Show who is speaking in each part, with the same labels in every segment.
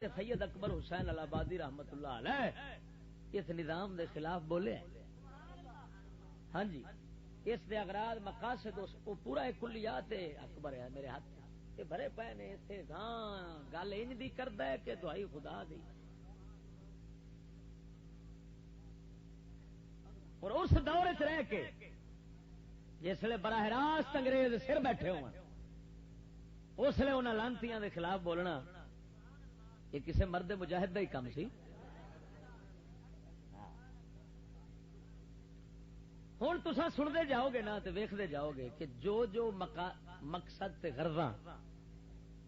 Speaker 1: سید اکبر حسین الہبادی رحمت اللہ علیہ اس نظام دے خلاف بولے. ہاں جی اس دے اغراض مقاصد وہ پورا کلیات اکبر ہے میرے ہاتھ یہ بھرے پے نے اتنے گل انج دی کردا ہے کہ دعائی خدا دی. اور اس دور چ رہ کے جسے براہ راست انگریز سر بیٹھے ہو اس لیے انہاں لانتیاں دے خلاف بولنا یہ کسی مرد مجاہد کا ہی کام سی. ہوں تسا سنتے جاؤ گے نا تو ویختے جاؤ گے کہ جو مقصد تے غرضاں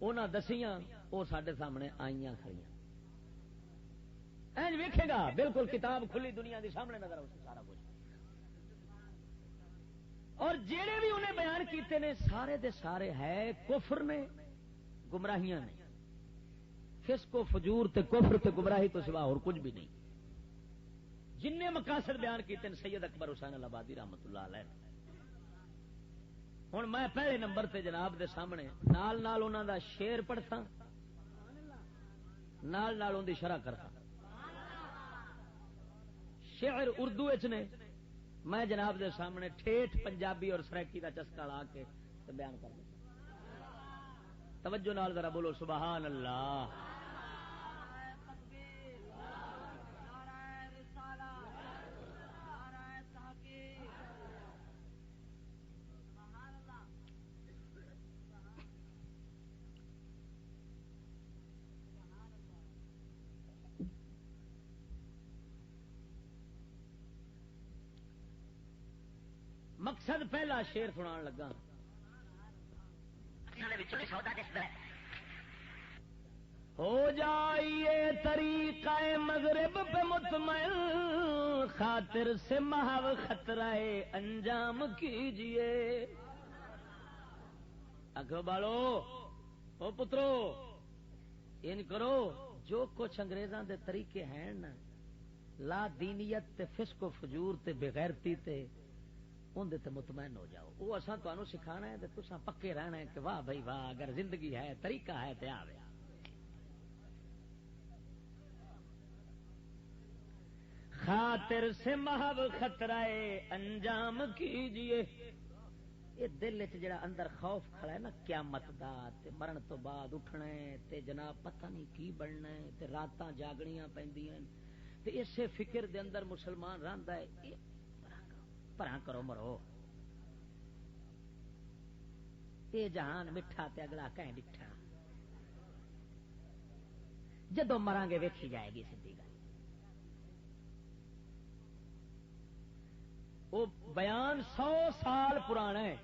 Speaker 1: انہاں دسیاں وہ سارے سامنے آئیاں کھڑیاں. اینج ویکھے گا بالکل کتاب کھلی دنیا دی سامنے نظر آؤ سارا کچھ. اور جڑے بھی انہیں بیان کیتے نے سارے دے سارے ہے کفر نے گمراہیاں نے. فسق و فجور تے کفر تے گمراہی تو سوا اور کچھ بھی نہیں. جن مقاصد بیان کیتے ہیں سید اکبر حسین الہبادی رحمت اللہ علیہ. ہوں میں پہلے نمبر تے جناب دے سامنے نال نال انہاں دا شعر پڑھتا نال نال ان دی شرح کرتا. شعر اردو وچ نے میں جناب دے سامنے ٹھیٹھ پنجابی اور سریکی دا چسکا لا کے بیان کر دیتا. توجہ نال ذرا بولو سبحان اللہ. مقصد پہلا شعر سنان لگا. ہو جائیے طریقہ مغرب پہ مطمئن خاطر سے محو خطرہ انجام کیجئے. آگے بالو او پترو ان کرو جو کچھ انگریزاں دے طریقے ہیں نا لا دینیت تے فسق و فجور تے بغیرتی تے اندر تے مطمئن ہو جاؤ. وہ اساں تانوں سکھانا ہے تے تساں پکے رہنا ہے کہ واہ بھائی واہ اگر زندگی ہے طریقہ ہے تے آوے. خاطر سے محو خطرہ انجام کیجئے. یہ دل وچ جڑا اندر خوف کھڑا ہے نا قیامت دا تے مرن تو بعد اٹھنا ہے تے جناب پتہ نہیں کی بننا ہے تے راتاں جاگنیاں پیندیاں تے اسے فکر دے اندر مسلمان رہندا ہے. پراں کرو مرو یہ جہان مٹھا تے اگلا کہیں ڈٹھا جدو مراں گے ویکھی جائے گی سیدھی گل. وہ بیان 100 سال پرانا ہے.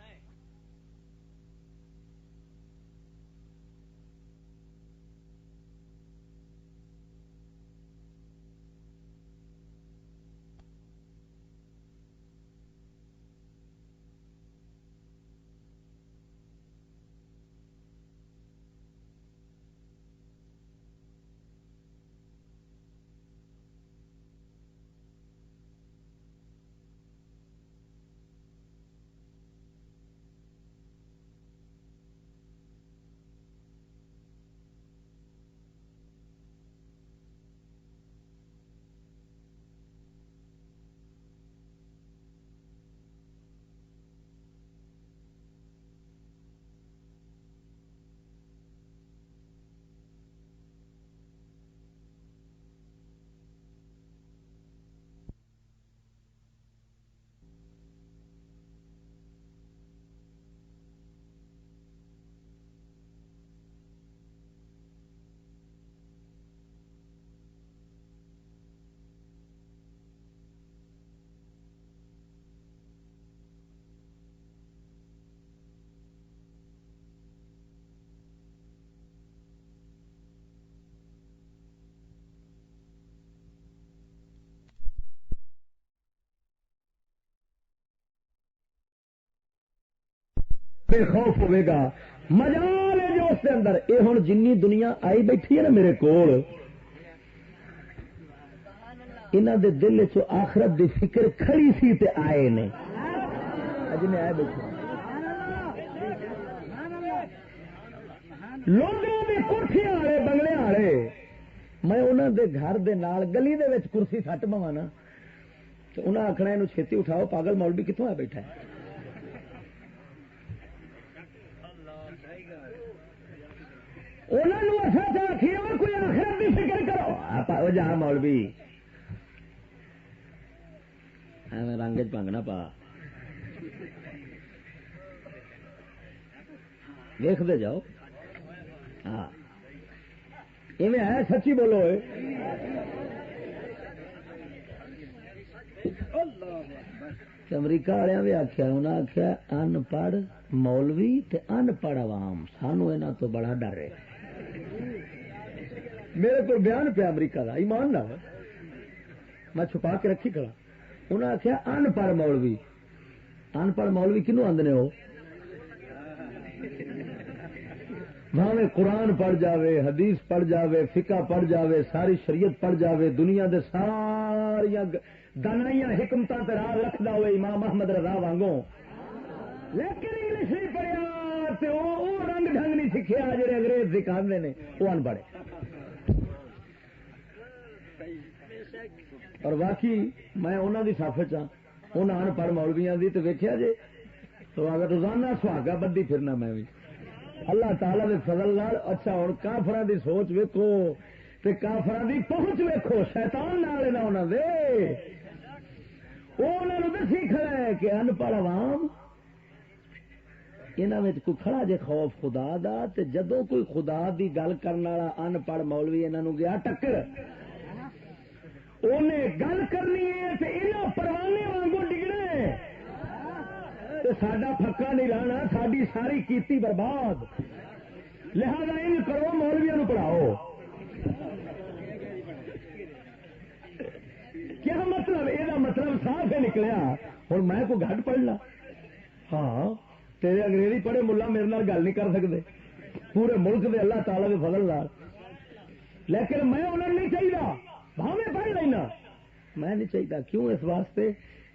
Speaker 1: خوف ہوئے گا مجال ہے جو اس کے اندر یہ ہوں جنی دنیا آئی بیٹھی ہے نا میرے کول انہوں دے دل چ آخرت دی فکر کھڑی سی تے آئے نے جن آئے بیٹھے لوگوں کی کوٹھیاں والے بنگلے والے
Speaker 2: میں انہوں دے گھر دے نال گلی دے وچ کرسی سٹ پوا نا تو انہیں آخنا یہ چھتی اٹھاؤ پاگل مولوی کتوں آ بیٹھا ہے. انہوں آخیا کوئی آخرت کی فکر کرو جا مولوی رنگ چنگنا پا دیکھتے جاؤ. ہاں ہے سچی بولو. امریکہ والے بھی آخیا انہیں آخیا ان پڑھ مولوی تے ان پڑھ عوام سانو یہاں تو بڑا ڈر ہے. میرے کو بیان پیا امریکہ کا ایمان نہ میں چھپا کے رکھی کھڑا. انہیں آخیا ان پڑھ مولوی کنو آدھے ہو بھاویں قرآن پڑھ جاوے حدیث پڑھ جاوے فقہ پڑھ جاوے ساری شریعت پڑھ جاوے دنیا دے ساریا دانائیاں حکمتاں تے راہ رکھدا ہوئے امام احمد رضا وانگوں لیکن انگلش نہیں پڑھیا تے او رنگ ڈھنگ نہیں سیکھیا جڑے انگریز سکھاندے نے وہ ان پڑھے. اور واقعی میں انہاں دی صف چ ہاں انہاں ان پڑھ مولویاں دی تے ویکھیا جے تو اگر روزانہ سہاگا بدی پھرنا میں بھی اللہ تعالی دے فضل نال. اچھا ہن کافراں دی سوچ ویکھو تے کافراں دی پہنچ ویکھو شیطان نال نہ انہاں دے وہ انہاں نوں دسی کھڑا ہے کہ ان پڑھ عوام انہاں وچ کوئی کھڑا جے خوف خدا دا تے جدوں کوئی خدا دی گل کرن والا ان پڑھ مولوی انہاں نوں گیا ٹکر انہیں گل کرنی ہے تے انہاں پروانے وانگوں ڈگنا ہے تے ساڈا پھکا نہیں رہنا ساری ساری کیتی برباد. لہذا ان کرو مولویاں نوں پڑھاؤ. کیا مطلب یہ مطلب صاف ہے نکلیا ہوں میں کوئی گھٹ پڑھنا ہاں تیرے انگریزی پڑھے ملا میرے نال گل نہیں کر سکتے پورے ملک دے اللہ تعالی دے فضل نال. لیکن میں انہوں نہیں چاہیے بھاویں پڑھ لینا میں نہیں چاہیے. کیوں؟ اس واسطے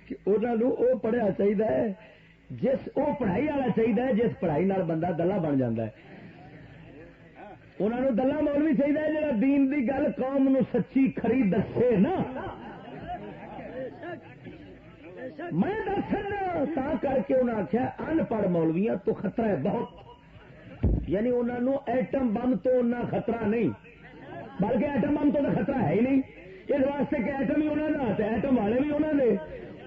Speaker 2: کہ انہوں وہ پڑھیا چاہیے جس وہ پڑھائی والا چاہیے جس پڑھائی نال بندہ دلہ بن جاتا ہے. انہوں دلہ مولوی چاہیے جڑا دین دی گل قوم نو سچی کھری دسے نا. میں دسنا تا کر کے انہیں آخیا ان پڑھ مولویاں تو خطرہ ہے بہت. یعنی انہوں ایٹم بم تو اتنا خطرہ نہیں بلکہ ایٹم بم تو خطرہ ہے ہی نہیں. اس واسطے کہ ایٹم ہی انہوں کا ایٹم والے بھی انہوں نے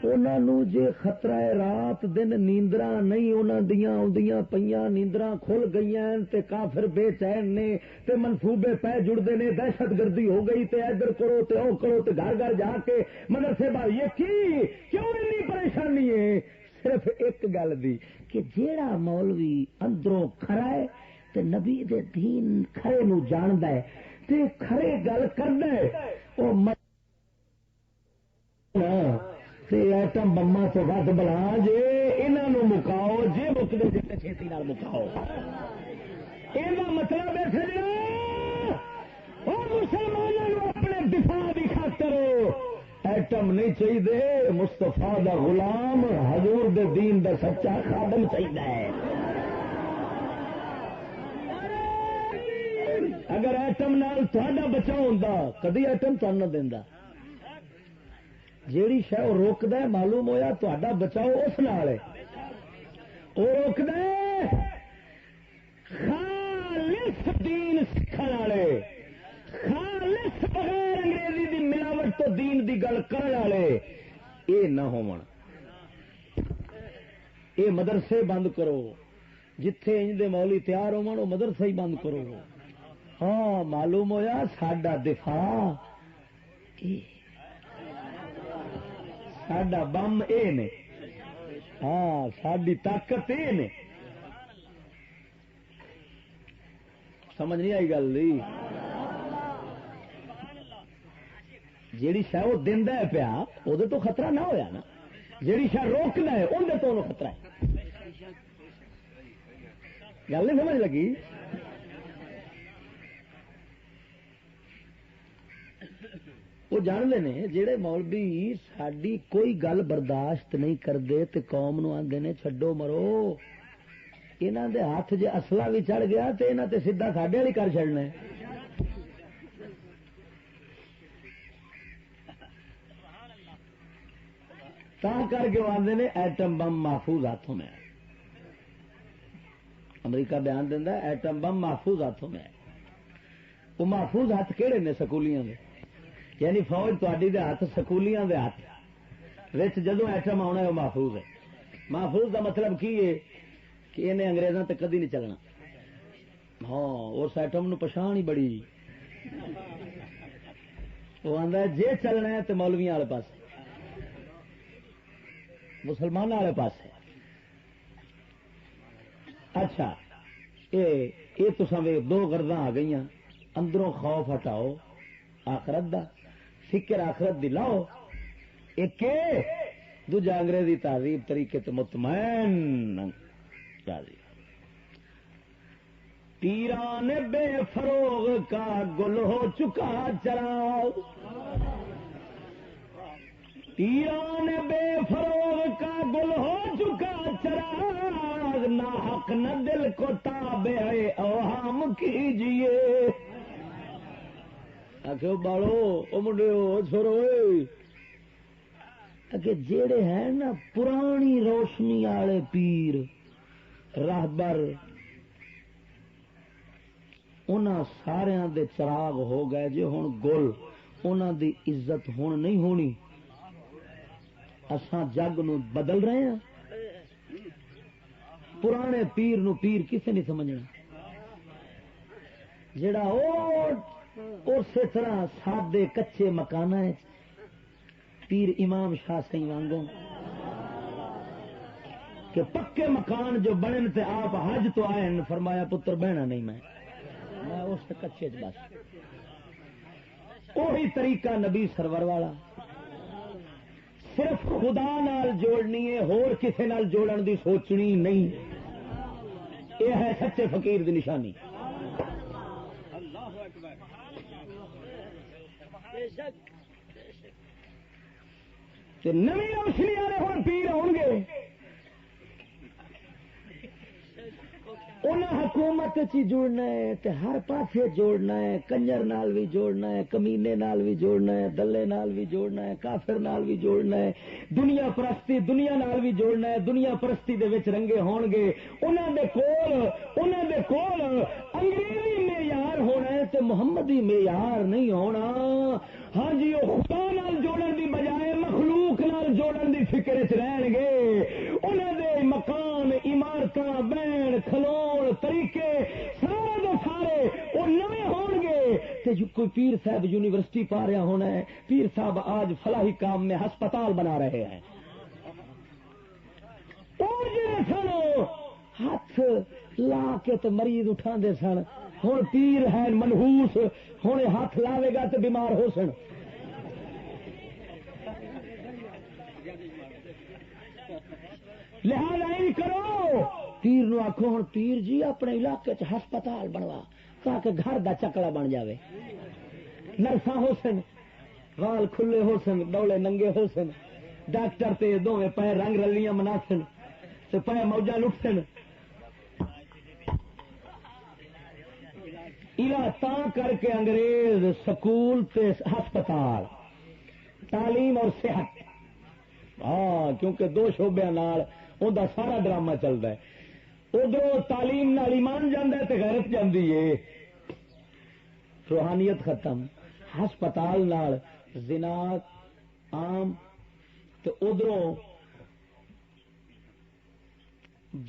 Speaker 2: انہوں جے خطرہ ہے رات دن نیندرا نہیں انہوں دیاں آدیاں پیاں نیندرا کھل گئی تے کافر بے چین نے تے منصوبے پہ جڑتے نے دہشت گردی ہو گئی تے ادھر کرو تے او کرو تے گھر گھر جا کے مدرسے بار یہ کیوں اتنی پریشانی ہے صرف ایک گل دی کہ جیڑا مولوی اندروں کھڑا ہے تے نبی دے دین کھڑے نو جاندا ہے تے کھڑے گل کردا ہے او ایٹم بما تو ود بلا جے انہوں مکاؤ جے مکتے جتنے چھیتی نال مکاؤ. یہ مطلب ہے سجنا مسلمانوں اپنے دفاع کی خاطر ایٹم نہیں چاہیے مستفا دا غلام حضور دے دین دا سچا خادم چاہیے. اگر ایٹم نال تھوڑا بچاؤ ہوتا کدی ایٹم تن نہ دینا. جیڑی شہ روکد معلوم ہویا تا بچاؤ اس نال وہ روکد خالص دین سکھن والے خالص بغیر انگریزی دی ملاوٹ تو دین دی گل کرن والے یہ نہ ہون. یہ مدرسے بند کرو جتھے انج دے مولی تیار ہون وہ مدرسے ہی بند کرو. ہاں معلوم ہویا ساڈا دفاع ساڈا بم اے نے ہاں ساری طاقت اے نے. سمجھ نہیں آئی گل جیڑی شہ وہ دینا ہے پیا وہ تو خطرہ نہ ہویا نا جیڑی شہ روکنا ہے اندر تو خطرہ ہے. گل نہیں سمجھ لگی. وہ جانتے ہیں جہے مولوی ساری کوئی گل برداشت نہیں کرتے تو قوم نو آدھے نے چھڈو مرو یہاں دے ہاتھ جے اصلہ بھی چڑھ گیا تو یہاں تے سیدھا ساڈے والی کر چڑنا. تا کر کے آدھے نے ایٹم بم محفوظ ہاتھوں میں ہے. امریکہ بیان دینا ایٹم بم محفوظ ہاتھوں میں ہے. وہ محفوظ ہاتھ کہڑے نے سکولیاں دے، یعنی فوج تاری دے ہاتھ سکولیاں دے ہاتھ وچ جدوں ایٹم آنا ہے وہ محفوظ ہے. محفوظ دا مطلب کی ہے کہ انہیں انگریزاں تے کدی نہیں چلنا. ہاں اس ایٹم نو پچھان ہی بڑی. وہ آندا جے چلنا ہے تو مولویاں والے پاس مسلمانوں والے پاس ہے. اچھا یہ تو سمے دو گرداں آ گئی، اندروں خوف ہٹاؤ آخرت دا، فکر آخرت دی لاؤ. ایک دوجا انگریزی تہذیب طریقے تو مطمئن راضی. پیران بے فروغ کا گل ہو چکا چراغ، پیران بے فروغ کا گل ہو چکا چراغ، نہ حق نہ دل کو تابع اوہام کیجیے. آخو بالو او منڈیو چھوڑو کہ جیڑے ہیں نا پرانی روشنی والے پیر راہبر انہاں ساریاں دے چراغ ہو گئے جے ہن گل، انہاں دی عزت ہن نہیں ہونی. اساں جگ نو بدل رہے ہیں. پرانے پیر نو پیر کسے نہیں سمجھنا. جڑا اسی طرح سادے کچے مکان پیر امام شاہ سی وانگوں کہ پکے مکان جو بنن تے آپ حج تو آئے فرمایا پتر بہنا نہیں میں اس کچے چ بس. وہی طریقہ نبی سرور والا، صرف خدا نال جوڑنی ہے، ہور کسے نال جوڑن دی سوچنی نہیں. یہ ہے سچے فقیر دی نشانی. نویں روشنی والے ہوں پیر آؤ گے، انہیں حکومت چی جوڑنا ہے تے ہر پاسے جوڑنا ہے. کنجر نال بھی جوڑنا ہے، کمینے نال بھی جوڑنا ہے، دلے نال بھی جوڑنا ہے، کافر نال بھی جوڑنا ہے، دنیا پرستی دنیا نال بھی جوڑنا ہے. دنیا پرستی دے وچ رنگے ہون گے. انہاں دے کول انگریزی معیار ہونا ہے تے محمدی معیار نہیں ہونا. ہاں جی وہ خدا نال جوڑن دی بجائے مخلوق نال جوڑن دی فکر وچ رہن گے. انہاں دے مکان عمارتاں بین کھلون طریقے سارے دے سارے وہ نویں ہون گے. تے کوئی پیر صاحب یونیورسٹی پا رہا ہونا ہے، پیر صاحب آج فلاحی کام میں ہسپتال بنا رہے ہیں. اور جڑے سن ہاتھ لا کے تو مریض اٹھا دے سن، ہوں پیر ہے منحوس، ہوں ہاتھ لاوے گا تو بیمار ہو سن. لہذا نہیں کرو پیر نو آخو ہوں پیر جی اپنے علاقے چ ہسپتال بنوا تاکہ گھر دا چکلا بن جاوے. نرساں ہو سن، وال کھلے ہو سن، ڈولے ننگے ہو سن، ڈاکٹر تے دونوں پے رنگ رلیاں منا سن تے پے موجاں لٹ سن. تا کر کے انگریز سکول تے ہسپتال تعلیم اور صحت، ہاں کیونکہ دو شعبے ان دا سارا ڈرامہ چلتا ہے. ادھر تعلیم نال ایمان جانا ہے تے غیرت جاندی ہے، روحانیت ختم. ہسپتال نال زنا عام تو ادھروں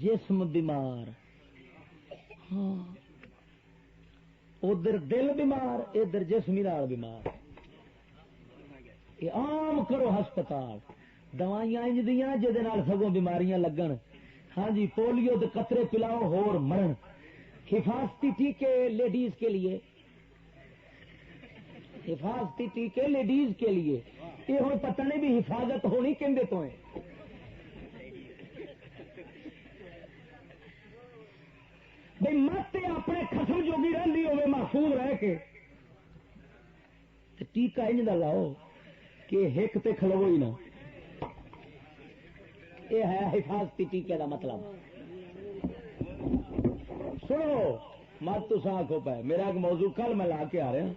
Speaker 2: جسم بیمار، ہاں ادھر دل بیمار ادھر جسمی نال بیمار. یہ عام کرو ہسپتال، دوائیاں انج دیاں جہد سگوں بیماریاں لگن. ہاں جی پولیو کے قطرے پلاؤ ہور مرن. حفاظتی ٹیکے لیڈیز کے لیے، حفاظتی ٹیکے لیڈیز کے لیے. یہ ہوں پتہ نہیں بھی حفاظت ہونی کہندے تو ہے. بھائی مت اپنے خسم جوگی رہی ہوے محفوظ رہ کے ٹیکہ انج دا لاؤ کہ ہک تے کھلو ہی نہ. یہ ہے حفاظتی ٹیکے دا مطلب. سنو مت تو آخو پہ میرا ایک موضوع کل میں لا کے آ رہا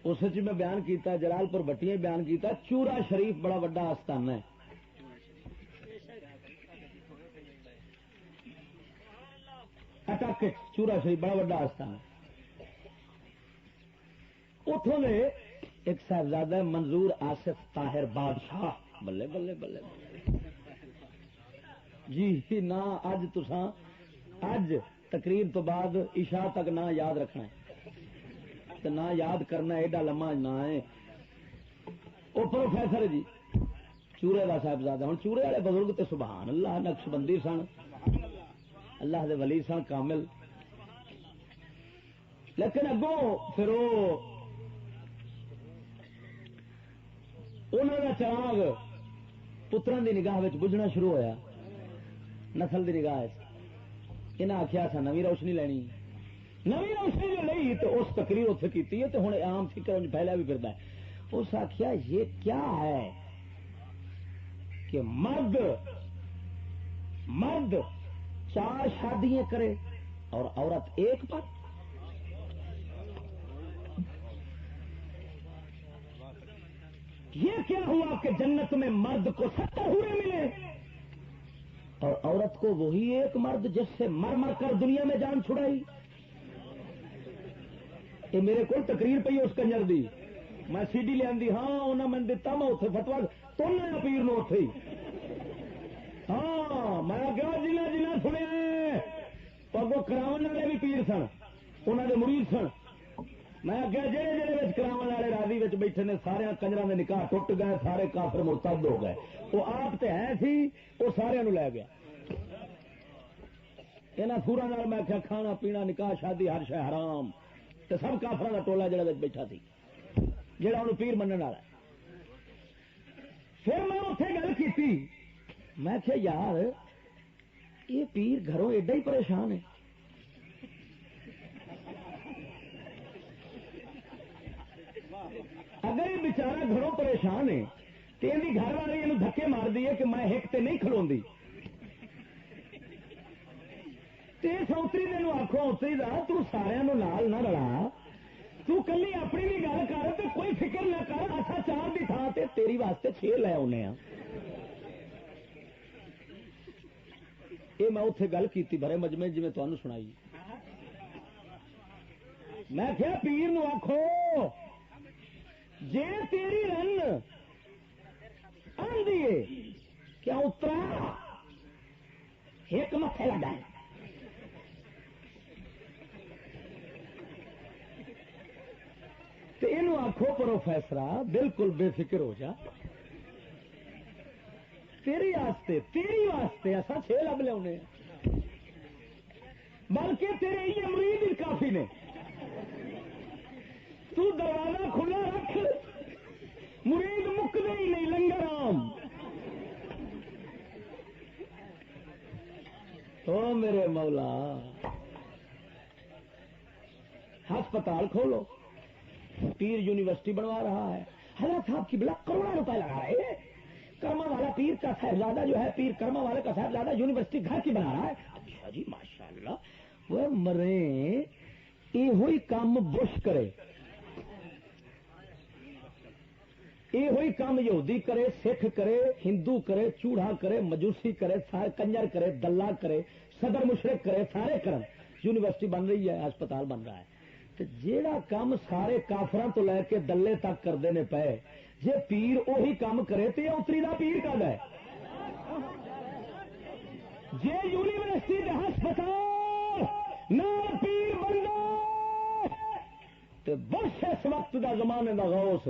Speaker 2: اس میں بیان کیتا جلال پور بٹیاں بیان کیتا چورا شریف بڑا وڈا آستانہ ہے. اٹک چورا شریف بڑا بڑا آستان اتوں نے ایک صاحبزادہ منظور آصف طاہر بادشاہ بلے بلے بلے جی نہ اج تساں اج تقریر تو بعد عشاء تک نہ یاد رکھنا ہے تو نہ یاد کرنا ایڈا لمحہ نہ ہے وہ پروفیسر جی چورے کا صاحبزادہ ہوں چورے والے بزرگ تے سبحان اللہ نقش بندی سن اللہ دے ولی سن کامل لیکن اگوں پھر انہوں کا چراغ پتران دی نگاہ بجھنا شروع ہویا نسل دی نگاہ انہیں آخیا سا نوی روشنی لینی نوی روشنی جو لئی تو اس تقریر اتنے کی تو ہوں عام فکر پھیلیا بھی پھرتا ہے اس آخیا یہ کیا ہے کہ مرد مرد 4 شادیاں کرے اور عورت ایک پر یہ کیا ہوا کہ جنت میں مرد کو 70 حوریں ملے اور عورت کو وہی ایک مرد جس سے مر مر کر دنیا میں جان چھڑائی یہ میرے کو تقریر پی اس کنجر دی میں سی ڈی لیا ہاں انہیں میں دتا میں اتنے فتوا تو پیر نو اتے ہی ہاں میں کیا جنہیں جنہیں سنیا پگو کراؤ والے بھی پیر سن انہوں نے مرید سن میں کیا جہے جہے کراؤ والے راضی بیٹھے نے سارے کنجروں کے نکاح ٹوٹ گئے سارے کافر مرتد ہو گئے وہ آپ تے ہے سی وہ سارے لے گیا یہاں سورا میں کیا کھانا پینا نکاح شادی ہر شے حرام تے سب کافروں کا ٹولا جڑا بیٹھا سی جہاں انہوں پیر منن والا پھر میں اتنے گل کی میں کیا یار یہ پیر گھروں ایڈا ہی پریشان ہے اگر یہ بچارا گھروں پریشان ہے تو یہ گھر والی یہ دھکے مار دی ہے کہ میں ایک تے نہیں کھلوندی سوتری تینوں آخو اتری دا تو سارا نال نہ رلا تو کلی اپنی بھی گل کر تو کوئی فکر نہ کر اچھا 4 کی تھان سے تیری واسطے 6 لے آنے ہاں یہ میں اتنے گل کی بڑے مجمے جی میں تمہیں سنائی میں کیا پیر نو آخو جے تیری رن آدھی کیا اترا ایک متے لگا یہ آخو پروفیسرا بالکل بے فکر ہو جا تیری واسطے اصا 6 لب لیا بلکہ تیرے یہ مرید کافی نے تو دروازہ کھلا رکھ مرید مکتے ہی نہیں لنگر عام او میرے مولا ہسپتال کھولو پیر یونیورسٹی بنوا رہا ہے حضرت صاحب کی بلا کروڑوں روپے لگا رہے ہیں کرما والا پیر کا صاحبزادہ جو ہے پیر کرما والے کا صاحبزادہ یونیورسٹی گھر کی بنا رہا ہے اچھا جی ماشاء اللہ وہ مرے یہ کام بش کرے یہ کام یہودی کرے سکھ کرے ہندو کرے چوڑا کرے مجوسی کرے سارے کنجر کرے دلہ کرے صدر مشرق کرے سارے کرن یونیورسٹی بن رہی ہے ہسپتال بن رہا ہے جیڑا کام سارے کافران تو لے کے دلے تک کرتے ہیں پے جے پیر وہی کام کرے تو یہ اتری دا پیر کد ہے جے یونیورسٹی دے ہسپتال نہ پیر بندہ تو بس اس وقت دا زمانے دا غوث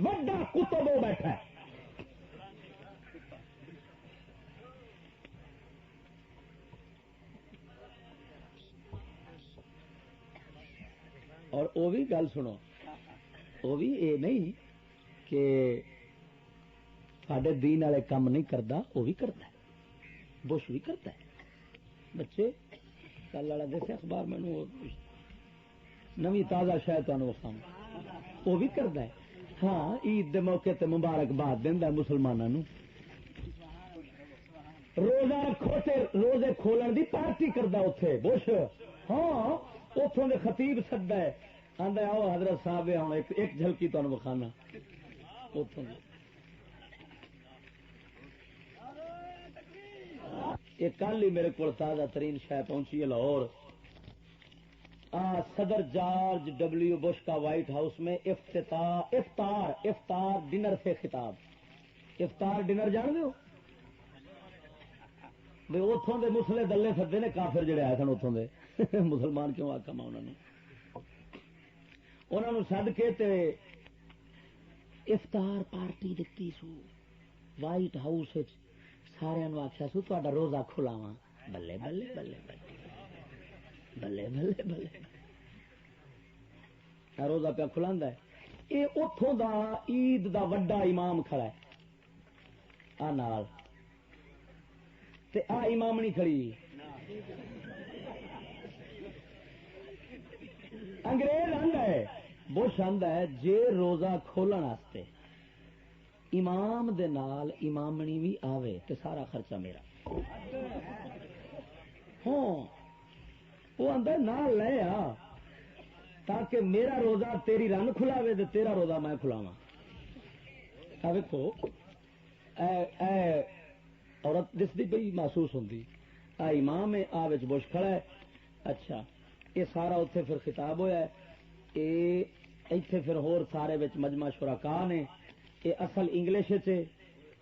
Speaker 2: وڈا کتب وہ بیٹھا ہے اور وہ بھی گل سنو وہ بھی یہ نہیں کہ ساڈے دین والے کام نہیں کرتا وہ بھی کرتا ہے بش بھی کرتا ہے بچے کل والا دیکھے اخبار میں نوی تازہ شاید تمہیں وکھاؤں وہ بھی کرتا ہے ہاں عید دے موقع تے مبارکباد دینا مسلمانوں روزہ رکھو تے روزے کھولن دی پارٹی کرتا اتے بش ہاں اتوں دے خطیب سدا ہے آدھا آؤ حضرت صاحب ہوں ایک جھلکی تمہیں وکھانا اتوں یہ کل ہی میرے کو تازہ ترین شے پہنچی ہے لاہور. صدر جارج ڈبلیو بش کا وائٹ ہاؤس میں افطار ڈنر سے خطاب. افطار ڈنر جان دو بھائی اتوں دے مسلے دلے سدے نے کافر جڑے آئے سن اتوں دے مسلمان کیوں آخا میں انہوں نے سد کے تے افطار پارٹی دیتی سو وائٹ ہاؤس سارا آخیا سو تا روزہ کھلاوا. بلے بلے بلے بلے بلے بلے روزہ پیا کھلا ہے. یہ اتوں دا عید دا وڈا امام کھڑا ہے نال تے امامنی کھڑی. انگریز آندا ہے بش آندا ہے جے روزہ کھولن واسطے امام دے نال امامنی بھی آوے تے سارا خرچہ میرا. ہاں وہ آندا نال لے آ تاکہ میرا روزہ تیری رن کھلاوے تے تیرا روزہ میں کھلاواں. ویکھو عورت دستی پئی محسوس ہوندی امام ہے بش کھڑا ہے. اچھا یہ سارا اتنے پھر خطاب ہویا ہے. یہ ایتھے پھر ہور سارے مجمع شرکاء نے. یہ اصل انگلش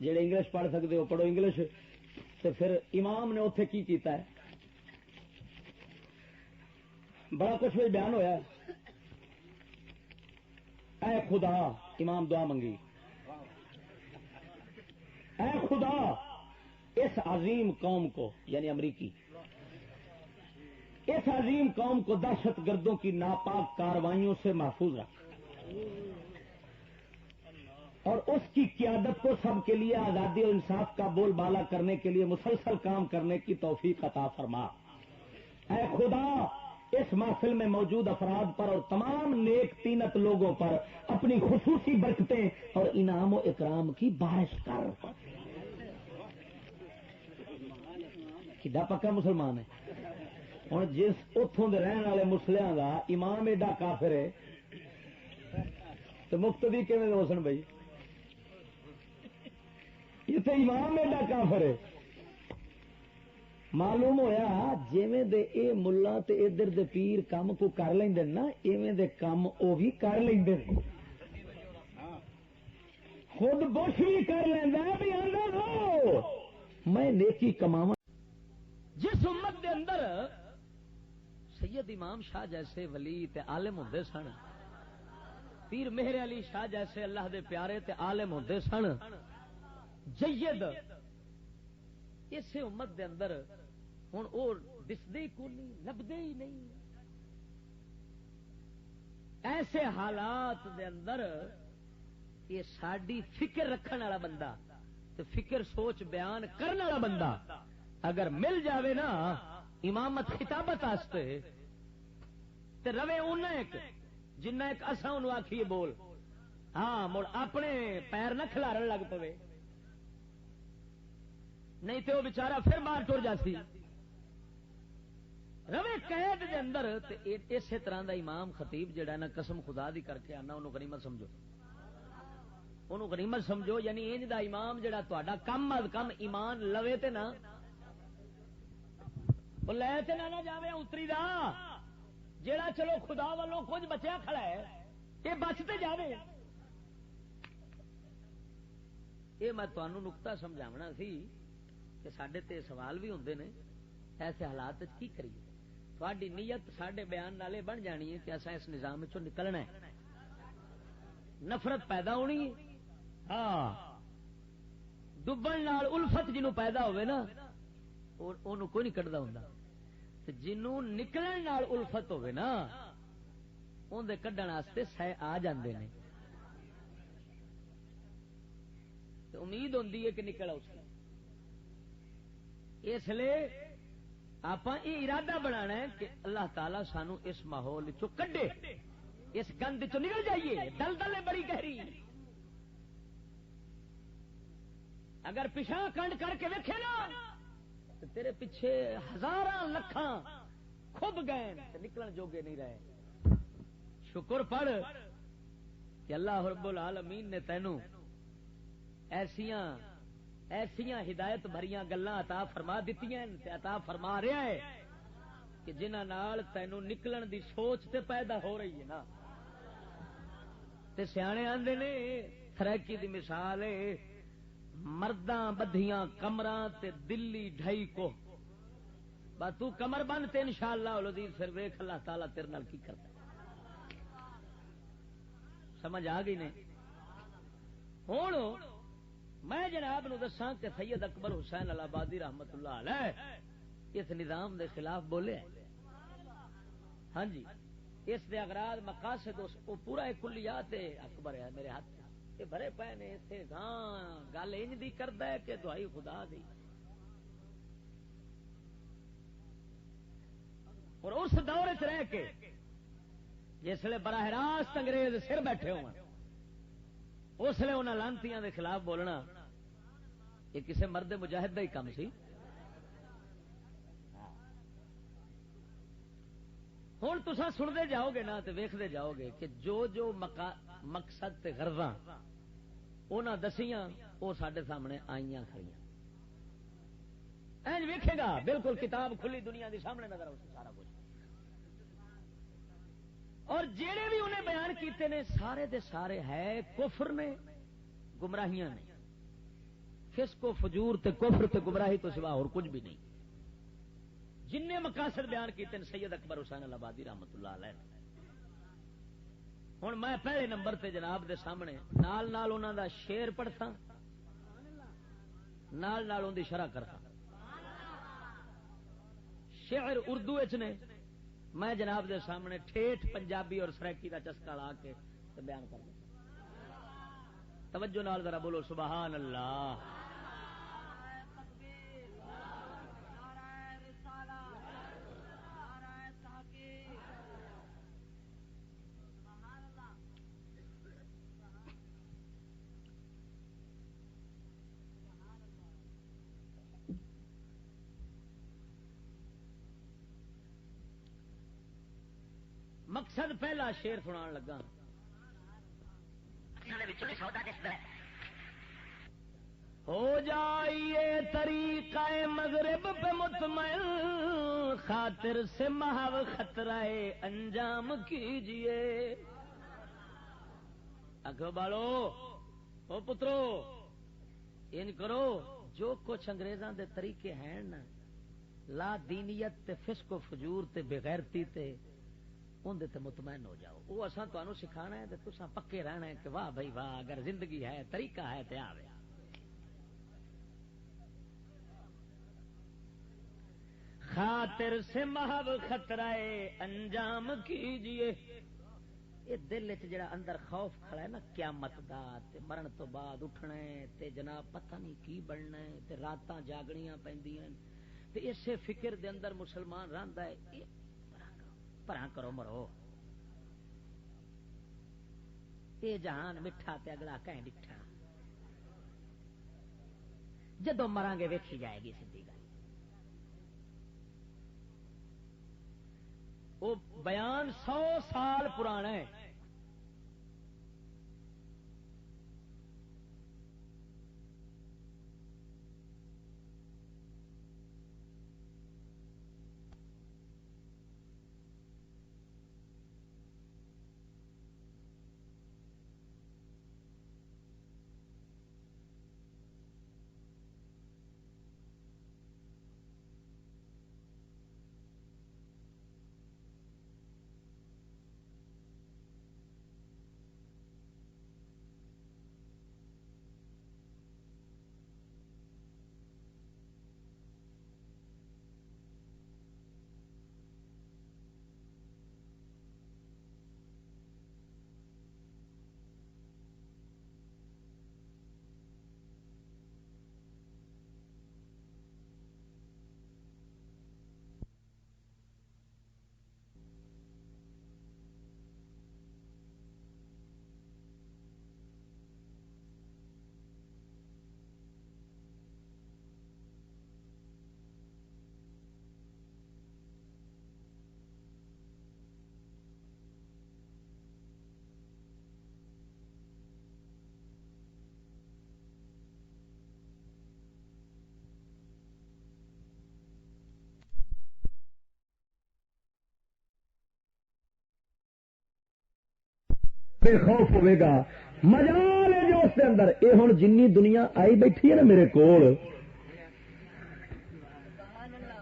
Speaker 2: جڑے انگلش پڑھ سکتے ہو پڑھو انگلش. تو پھر امام نے اتنے کی کیتا ہے بڑا کچھ بھی بیان ہویا ہے. اے خدا امام دعا منگی اے خدا اس عظیم قوم کو یعنی امریکی اس عظیم قوم کو دہشت گردوں کی ناپاک کارروائیوں سے محفوظ رکھ اور اس کی قیادت کو سب کے لیے آزادی اور انصاف کا بول بالا کرنے کے لیے مسلسل کام کرنے کی توفیق عطا فرما. اے خدا اس محفل میں موجود افراد پر اور تمام نیک تینت لوگوں پر اپنی خصوصی برکتیں اور انعام و اکرام کی بارش کر. کڈا پکا مسلمان ہے. ہوں جس اتوں کے رہن والے مسلیاں کا امام ایڈا کافر ہے تو مقتدی کیویں ہو سن بھائی. یہ تو امام ایڈا کافر ہے. معلوم ہویا جویں دے اے ملا تے ادھر دے پیر کام کو کر لیندے نا ایویں دے کام او بھی کر لیندے. خود بش بھی کر لیندا بھی آندا ہو میں نیکی کماواں.
Speaker 1: جس امت دے اندر سید امام شاہ جیسے ولی تے عالم ہوندے سن پیر مہر علی شاہ جیسے اللہ دے پیارے تے عالم ہوندے سن جید اسے امت دے اندر ہوں وہ دسدے کو نہیں لبدے ہی نہیں. ایسے حالات دے اندر یہ ساڈی فکر رکھن والا بندہ تے فکر سوچ بیان کرنے والا بندہ اگر مل جاوے نا امامت خطابت واسطے تے روے انہیں ایک جنہ ایک اساں انہوں آکھیے بول ہاں مڑ اپنے پیر نہ کھلارن لگ پوے نہیں تو وہ بچارا پھر باہر ٹر جاتی. روے قید دے اندر تے اسی طرح دا امام خطیب جڑا نا قسم خدا دی کر کے آنا انہوں غنیمت سمجھو. انہوں غنیمت سمجھو یعنی انج دا امام جڑا تہاڈا کم از کم ایمان لوے تے نا وہ لے تے نہ جاوے اتری دا جیڑا چلو خدا والوں کچھ بچیا کھڑا ہے یہ بچتے جاوے. یہ میں تمہوں نقطہ سمجھاونا سی کہ سڈے تے سوال بھی ہوندے نے ایسے حالات کی کریے. تھوڑی نیت سڈے بیان نالے بن جانی ہے کہ اصا اس نظام چوں نکلنا ہے. نفرت پیدا ہونی ہے ہاں ڈبن نال الفت جنوں پیدا ہوئے نا انہوں کوئی نہیں کٹدا ہوندا. جنوں نکلن نال الفت ہوئے نا اندر کڈن واسطے سہ آ جاندے نے. امید ہوندی ہے کہ نکل اس کی. اس لیے آپ یہ ارادہ بنانا ہے کہ اللہ تعالی سانو اس ماحول چو کڈے اس گند چو نکل جائیے. دلدل ہے بڑی گہری. اگر پیشاں کنڈ کر کے ویکھے نا تو تیرے پیچھے ہزاراں لکھاں کھب گئے نکلن جوگے نہیں رہے. شکر پڑھ کہ اللہ رب العالمین نے تینوں ایسیاں ایسیاں ہدایت بھریاں گلاں عطا فرما دتیاں تے عطا فرما رہا ہے کہ جنہاں نال تینوں نکلن دی سوچ تے پیدا ہو رہی ہے نا. تے سیانے آندے نے تھریکی دی مثال ہے مرداں بدھیاں کمراں تے دلی ڈھائی کو. با تو کمر بند تے انشاءاللہ العزیز پھر ویکھ اللہ تعالی تیرے نال کی کرتا. سمجھ آ گئی نے. ہوں میں جناب نو دساں کہ سید اکبر حسین الہبادی رحمت اللہ علیہ اس نظام دے خلاف بولے. ہاں جی اس دے اغراض مقاصد وہ پورا ایک کلیات اکبر ہے میرے ہاتھ یہ بھرے پے نے اتنے گاں گل انج دی کردا ہے کہ دعائی خدا دی. اور اس دور چ رہ کے جسے براہ راست انگریز سر بیٹھے ہو اس لیے انہاں لانتیاں دے خلاف بولنا یہ کسے مرد مجاہد دا ہی کام سی. ہوں تسا سنتے جاؤ گے نا تو ویختے جاؤ گے کہ جو مقصد تے غرضاں انہاں دسیاں وہ سارے سامنے آئیاں کھڑیاں. این ویکھے گا بالکل کتاب کھلی دنیا دی سامنے نظر آؤ سارا کچھ. اور جڑے بھی انہیں بیان کیتے نے سارے دے سارے ہے کفر نے گمراہیاں نے. فسق و فجور تے کفر تے گمراہی تو سوا اور کچھ بھی نہیں. جن مقاصد بیان کیتے ہیں سید اکبر حسین الہبادی رحمت اللہ علیہ. ہوں میں پہلے نمبر تے جناب دے سامنے نال نال انہاں دا شعر پڑھتا نال نال ان دی شرح کرتا. شعر اردو وچ نے میں جناب دے سامنے ٹھیٹھ پنجابی اور سریکی دا چسکا لا کے بیان کر دوں. توجہ نال ذرا بولو سبحان اللہ. مقصد پہلا شیر سنان لگا. ہو جائیے طریقہ مغرب پہ مطمئن خاطر سے محو خطرہ انجام کیجئے. آگے بالو او پترو ان کرو جو کچھ انگریزاں دے طریقے ہیں نا لا دینیت تے فسق و فجور تے بغیرتی تے اندر تے مطمئن ہو جاؤ. وہ اساں تانوں سکھانا ہے تے تساں پکے رہنا ہے کہ واہ بھائی واہ اگر زندگی ہے طریقہ ہے تے آوے. خاطر سے محو خطرہ انجام کیجئے. یہ دل چ جڑا اندر خوف کھڑا ہے نا قیامت دا تے مرن تو بعد اٹھنا ہے تے جناب پتہ نہیں کی بننا ہے تے راتاں جاگنیاں پیندیاں تے اسے فکر دے اندر مسلمان رہندا ہے پراں کرو مرو اے جہان مٹھا تے اگلا کہیں ڈٹھا جدوں مران گے ویکھی جائے گی سیدھی گل. وہ بیان 100 سال پرانا ہے.
Speaker 2: بے خوف ہوئے گا مجال ہے جو اس کے اندر یہ ہوں جنی دنیا آئی بیٹھی ہے نا میرے کول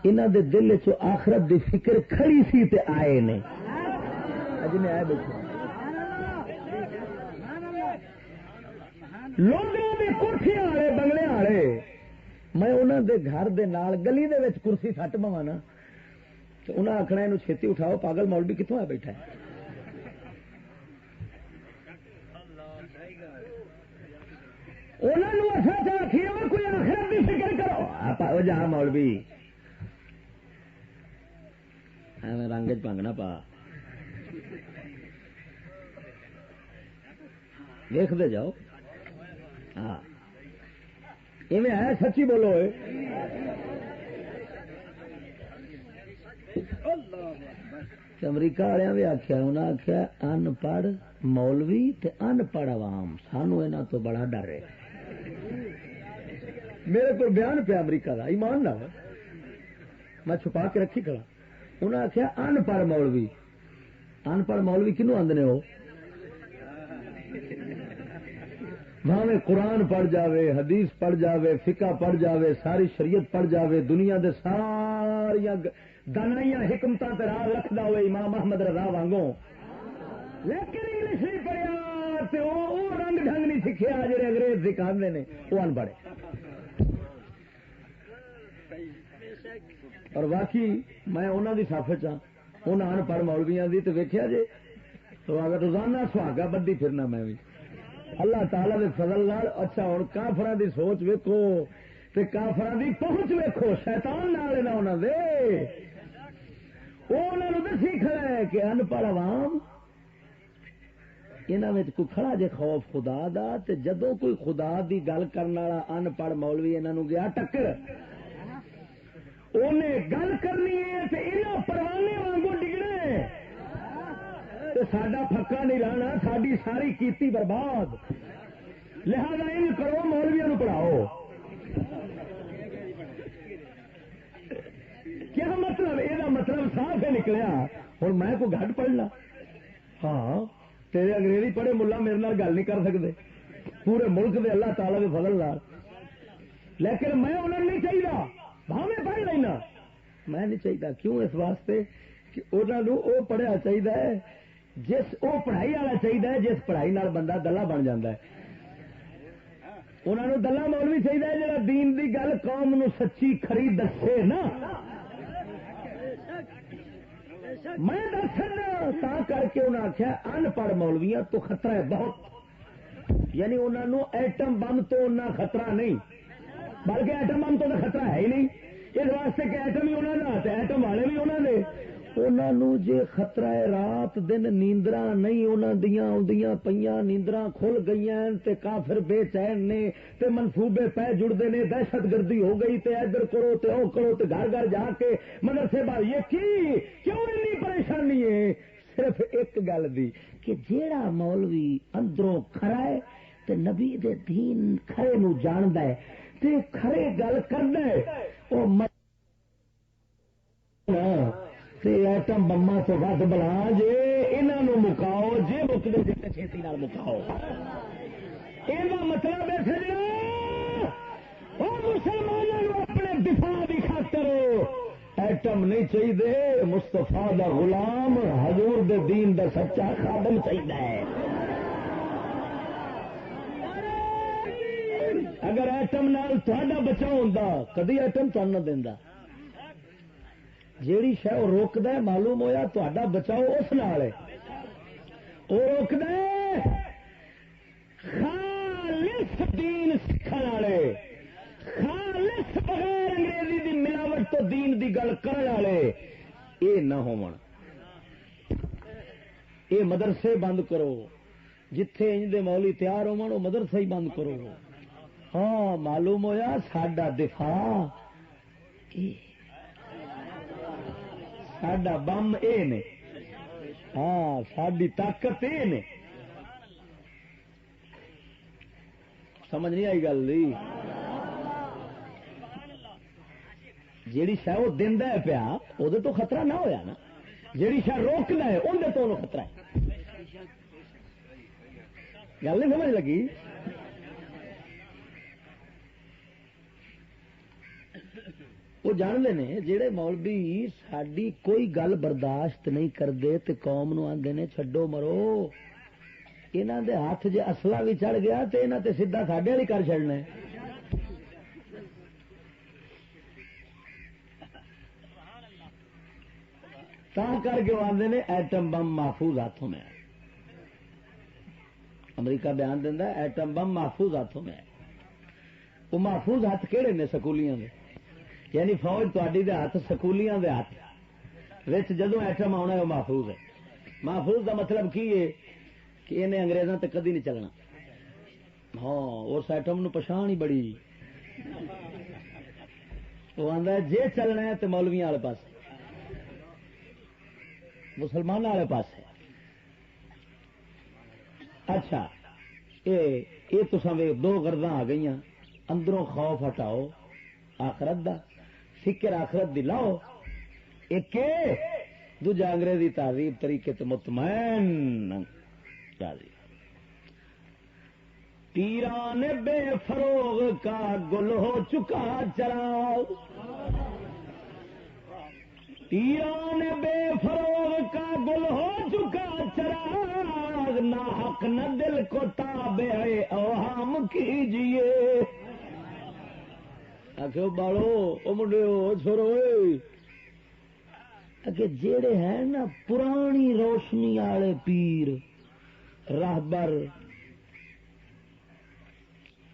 Speaker 2: انہوں دے دل چ آخرت دی فکر کھڑی سی تے آئے نے جن آئے بیٹھے لوگوں کے کرسیاں والے بنگلے والے میں انہوں دے گھر دے نال گلی دے وچ کرسی سٹ پوا نا تو انہیں آخنا یہ چھتی اٹھاؤ پاگل مولوی کتوں آ بیٹھا ہے انہوں آخیے کوئی آخرت کی فکر کرو جا مولوی میں رنگ چنگ نہ پا دیکھتے جاؤ ہاں ایویں ہے سچی بولو امریکہ والے بھی آخیا انہیں آخیا ان پڑھ مولوی تے ان پڑھ عوام سانو یہاں تو بڑا ڈر ہے میرے کو بیان پیا امریکہ کا ایمان نہ میں چھپا کے رکھی کھڑا انہیں آخیا ان پڑھ مولوی کنو آدھے ہو بھاویں قرآن پڑھ جاوے حدیث پڑھ جاوے فقہ پڑھ جاوے ساری شریعت پڑھ جاوے دنیا دے ساریا دانائیاں حکمتاں تے راہ رکھدا ہوئے امام احمد رضا وانگوں لیکن انگلش نہیں پڑھیا تے او رنگ ڈھنگ نہیں سکھیا جڑے انگریز سکھاندے نے وہ ان پڑھے اور واقعی میں انہاں دی صف چ ہاں انہاں ان پڑھ مولویاں دی تے ویکھیا جے تو اگر روزانہ سہاگا بدی پھرنا میں بھی اللہ تعالی دے فضل نال اچھا ہوں کافراں دی سوچ ویکھو تے کافراں دی پہنچ ویکھو شیطان نال نہ انہاں دے وہ انہاں نوں دسی کھڑا ہے کہ ان پڑھ عوام انہاں وچ کوئی کھڑا جے خوف خدا دا تے جدوں کوئی خدا دی گل کرن والا ان پڑھ مولوی انہاں نوں گیا ٹکر انہیں گل کرنی ہے تے انہاں پروانے وانگوں ڈگنا ہے ساڈا پھکا نہیں رہنا ساری ساری کیتی برباد لہذا ان کرو مولویوں نو پڑھاؤ کیا مطلب یہ مطلب صاف ہے نکلیا ہوں میں کوئی گھٹ پڑھنا ہاں تیرے انگریزی پڑھے ملا میرے نال گل نہیں کر سکتے پورے ملک دے اللہ تعالی دے فضل نال لیکن میں انہوں نہیں چاہیے بھاویں پڑھ لینا میں نہیں چاہیے کیوں اس واسطے کہ انہوں وہ پڑھیا چاہیے جس وہ پڑھائی والا چاہیے جس پڑھائی نال بندہ دلہ بن جاتا ہے انہوں نے دلہ مولوی چاہیے جڑا دین دی گل قوم نو سچی کھری دسے نا میں دس تا کر کے انہیں آخیا ان پڑھ مولویاں تو خطرہ ہے بہت یعنی انہوں نے ایٹم بم تو اتنا خطرہ نہیں بلکہ ایٹم بم تو خطرہ ہے ہی نہیں اس واسطے کہ ایٹم ہی انہوں نے ایٹم والے بھی انہوں نے انہوں جے خطرہ ہے رات دن نیندرا نہیں انہوں دیاں اندیاں پیاں نیندرا کھل گئی تے کافر بے چین نے تے منصوبے پہ جڑتے نے دہشت گردی ہو گئی تے ادھر کرو تے او کرو تے گھر گھر جا کے مدرسے بار یہ کیوں اتنی پریشانی ہے صرف ایک گل دی کہ جیڑا مولوی اندروں کھڑا ہے تے نبی دے دین کھڑے نو جاندا ہے تے کھڑے گل کردا ہے او ایٹم بما تو ود بلا جے انہوں مکاؤ جے مکتے جتنے چھیتی نال مکاؤ یہ مطلب ہے سجنا مسلمانوں اپنے دفاع کی خاطر ایٹم نہیں چاہیے مستفا دا غلام حضور دے دین دا سچا خادم چاہیے اگر ایٹم نال تہاڈا بچاؤ ہوندا کدی ایٹم تہن نہ دیندا جیڑی شہ روکد معلوم ہویا تا بچاؤ اس نال وہ روکد خالص دین سکھن والے خالص بغیر انگریزی دی ملاوٹ تو دین دی گل کرن والے یہ نہ ہون یہ مدرسے بند کرو جتھے انج دے مولی تیار ہون وہ مدرسے ہی بند کرو ہاں معلوم ہویا ساڈا دفاع ساڈا بم اے نے ہاں ساری طاقت اے نے سمجھ نہیں آئی گل جیڑی شہ وہ دینا ہے پیا وہ تو خطرہ نہ ہویا نا جیڑی شہ روکنا ہے اندر تو خطرہ ہے گل نہیں سمجھ لگی؟ وہ جانتے ہیں جہے مولوی ساری کوئی گل برداشت نہیں کرتے تے قوم نو آندے نے چھڈو مرو، انہاں دے ہاتھ جے اصلہ بھی چڑھ گیا تے انہاں تے سیدھا ساڈے والی کر چھڑنا ہے۔ تا کر کے آدھے نے ایٹم بم محفوظ ہاتھوں میں ہے۔ امریکہ بیان دینا ایٹم بم محفوظ ہاتھوں میں ہے۔ وہ محفوظ ہاتھ کہڑے نے؟ سکولیاں دے، یعنی فوج تاری دے ہاتھ، سکولیاں دے ہاتھ وچ جدوں ایٹم آنا ہے وہ محفوظ ہے۔ محفوظ دا مطلب کی ہے کہ انہیں انگریزاں تے کدی نہیں چلنا۔ ہاں اس ایٹم نو پچھان ہی بڑی، وہ آندا ہے جے چلنا ہے تے مولویاں والے پاس، مسلمان والے پاس ہے۔ اچھا یہ تو دو غرضاں آ گئی، اندروں خوف ہٹاؤ آخرت دا، فکر آخرت دی لاؤ، ایک دوجا انگریزی تہذیب طریقے تے مطمئن راضی۔ پیران بے فروغ کا گل ہو چکا چراغ، پیران بے فروغ کا گل ہو چکا چراغ، نہ حق نہ دل کو تابع اوہام کیجیے۔ آخو بالو او منڈیو چھوڑو، کہ جیڑے ہیں نا پرانی روشنی والے پیر راہبر،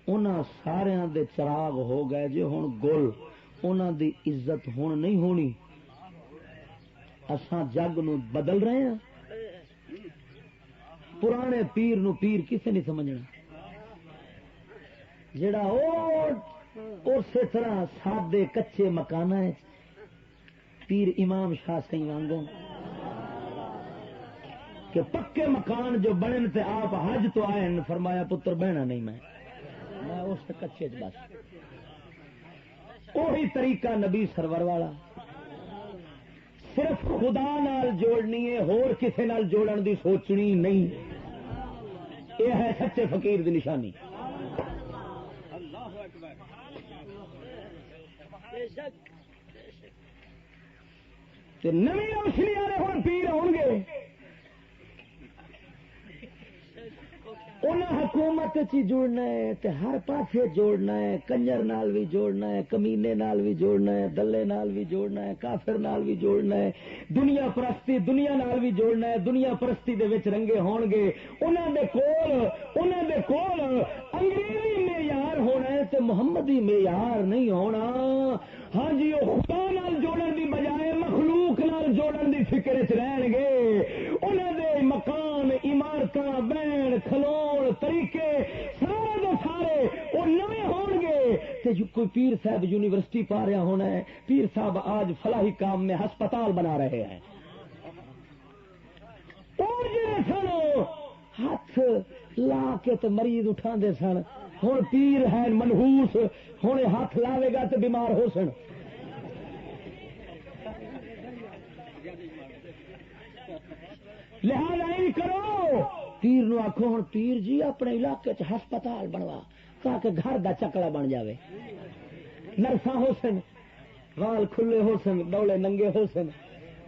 Speaker 2: انہاں ساریاں دے چراغ ہو گئے جے ہن گل، انہاں دی عزت ہن نہیں ہونی۔ اساں جگ نو بدل رہے ہیں، پرانے پیر نو پیر کسے نہیں سمجھنا، جڑا اسی طرح سادے کچے مکان پیر امام شاہ سی وانگوں کہ پکے مکان جو بنن تے آپ حج تو آئے، فرمایا پتر بہنا نہیں میں اس کچے چ بس۔ وہی طریقہ نبی سرور والا، صرف خدا نال جوڑنی ہے، ہور کسے نال جوڑن دی سوچنی نہیں۔ یہ ہے سچے فقیر دی نشانی۔ نویں روشنی والے ہوں پیر آؤ گے، انہیں حکومت چی جوڑنا ہے تے ہر پاسے جوڑنا ہے، کنجر نال بھی جوڑنا ہے، کمینے نال بھی جوڑنا ہے، دلے نال بھی جوڑنا ہے، کافر نال بھی جوڑنا ہے، دنیا پرستی دنیا نال بھی جوڑنا ہے، دنیا پرستی دے وچ رنگے ہون گے۔ انہاں دے کول انگریزی معیار ہونا ہے تے محمدی معیار نہیں ہونا۔ ہاں جی وہ خدا نال جوڑن دی بجائے مخلوق نال جوڑن دی فکر وچ رہن گے۔ انہاں دے مکان، عمارتاں، بین کھلون طریقے سارے دے سارے وہ نویں ہون گے۔ تے کوئی پیر صاحب یونیورسٹی پا رہا ہونا ہے، پیر صاحب آج فلاحی کام میں ہسپتال بنا رہے ہیں، سن ہاتھ لا کے تو مریض اٹھا دے سن، ہوں پیر ہے منحوس، ہوں ہاتھ لاوے گا تو بیمار ہو سن۔ لہذا نہیں کرو، پیر نو آخو ہوں پیر جی اپنے علاقے چ ہسپتال بنوا تاکہ گھر دا چکلا بن جاوے، نرساں ہو سن، وال کھلے ہو سن، ڈولے ننگے ہو سن،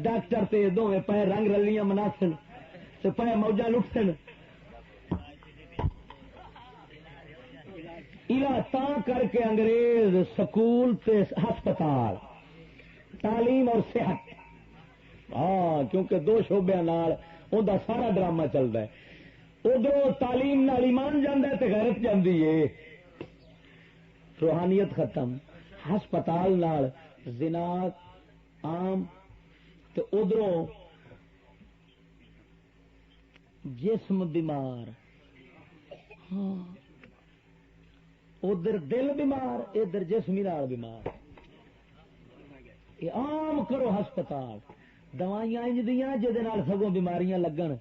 Speaker 2: ڈاکٹر تے دونوں پیر رنگ رلیاں منا سن تے پے موجاں لٹ سن۔ تا کر کے انگریز سکول تے ہسپتال، تعلیم اور صحت، ہاں کیونکہ دو شعبے نال ان دا سارا ڈرامہ چلتا ہے۔ ادھر تعلیم نال ایمان جاندہ ہے تے غیرت جاندی ہے، روحانیت ختم۔ ہسپتال نال زنا عام، تے ادھروں جسم بیمار، ہاں ادھر دل بیمار، ادھر جسمی نال بیمار۔ یہ عام کرو ہسپتال، دوائیاں انج دیاں جہدے نال سگوں بیماریاں لگن،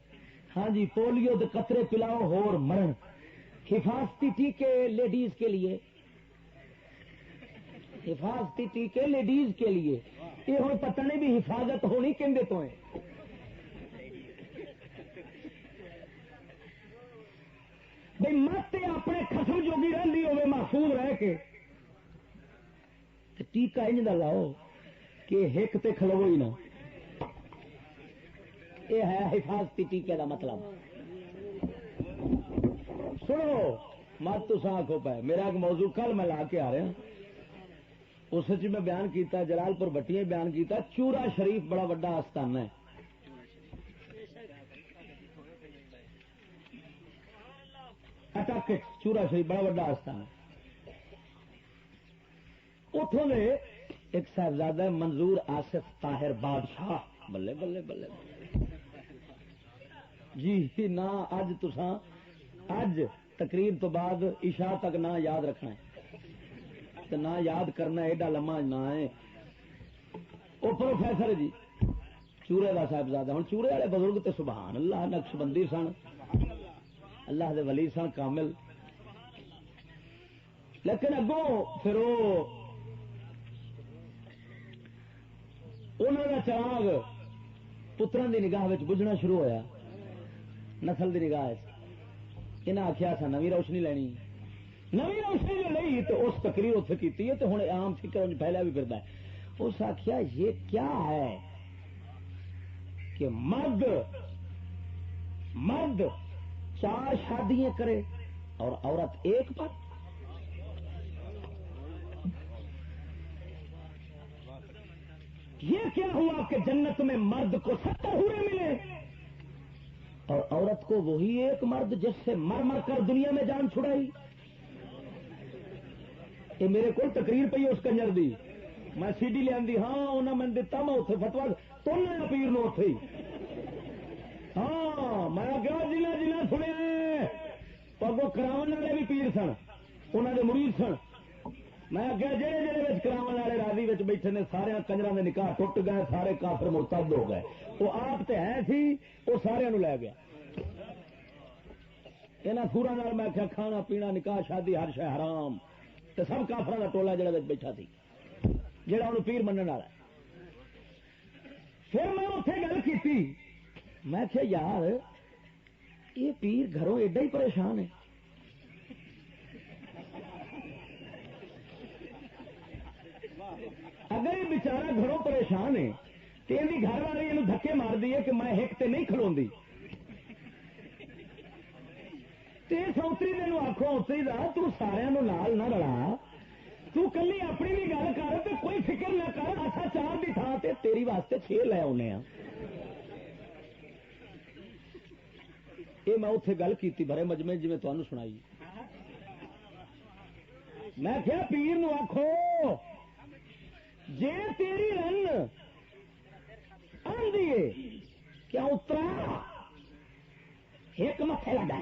Speaker 2: ہاں جی پولیو دے قطرے پلاؤ ہور مرن، حفاظتی ٹیکے لیڈیز کے لیے، حفاظتی ٹیکے لیڈیز کے لیے، یہ ہوں پتہ نہیں بھی حفاظت ہونی کہندے تو ہے۔ کے ٹیکا انج دا لاؤ کہ ہک تے کھلو ہی نہ. یہ ہے حفاظتی ٹیکے دا مطلب. سنو مت تو آنکھوں پہ میرا ایک موضوع کل میں لا کے آ رہا اس میں بیان کیتا جلال پور بٹیاں بیان کیتا چورا شریف بڑا وڈا آستانہ ہے. اٹک چورا شریف بڑا وڈا آستانہ ہے. اتوں نے ایک صاحبزادہ منظور آصف طاہر بادشاہ بلے بلے بلے جی نہ اج تساں اج تقریر تو بعد عشاء تک نہ یاد رکھنا ہے تو نہ یاد کرنا ایڈا لمحہ نہ ہے. وہ پروفیسر جی چورے کا صاحبزادہ. ہوں چورے والے بزرگ تے سبحان اللہ نقش بندی سن اللہ دے ولی سن کامل. لیکن اگوں پھر انہوں کا چراغ پتروں کی نگاہ بجھنا شروع ہویا نسل کی نگاہ. انہیں آخیا سا نوی روشنی لینی نوی روشنی جو لئی تو اس تقریر اتنے کی ہے تو ہوں عام فکر پھیلیا بھی پھرتا ہے. اس آخیا یہ کیا ہے کہ مرد مرد 4 شادیاں کرے اور عورت ایک پر. یہ کیا ہوا کہ جنت میں مرد کو 70 حوریں ملے اور عورت کو وہی ایک مرد جس سے مر مر کر دنیا میں جان چھڑائی. یہ میرے کو تقریر پی اس کنجر دی میں سی ڈی لیا ہاں انہیں میں دتا میں اتنے فتوا تو پیر نو اتے ہی ہاں میں کیا جنہیں جنہیں سنیا پگو کراؤ والے بھی پیر سن انہوں نے مرید سن. میں کیا جہے جہے کراو والے راضی بیٹھے نے سارے کنجروں کے نکاح ٹوٹ گئے سارے کافر مرتد ہو گئے. وہ آپ تے ہے سی وہ سارے لے گیا. یہاں سورا میں کیا کھانا پینا نکاح شادی ہر شے حرام تو سب کافر کا ٹولا جڑا بیٹھا سی جہاں انہوں پیر منن والا. پھر میں اتنے گل کی میں کہ یار یہ پیر گھروں ایڈا ہی پریشان ہے. اگر یہ بچارا گھروں پریشان ہے تو یہ گھر والی یہ دھکے مار دی ہے کہ میں ہک تے نہیں کھلوندی سوتری تین آخو اتری دا تو سارا نال نہ رلا تو کلی اپنی بھی گل کر تو کوئی فکر نہ کر اچھا 4 کی تھان سے تیری واسطے 6 لے آنے. یہ میں اتنے گل کی بڑے مجمے جی تمہیں سنائی. میں کیا پیر نو آخو جے تیری رن آدھی کیا اترا ایک متے لگا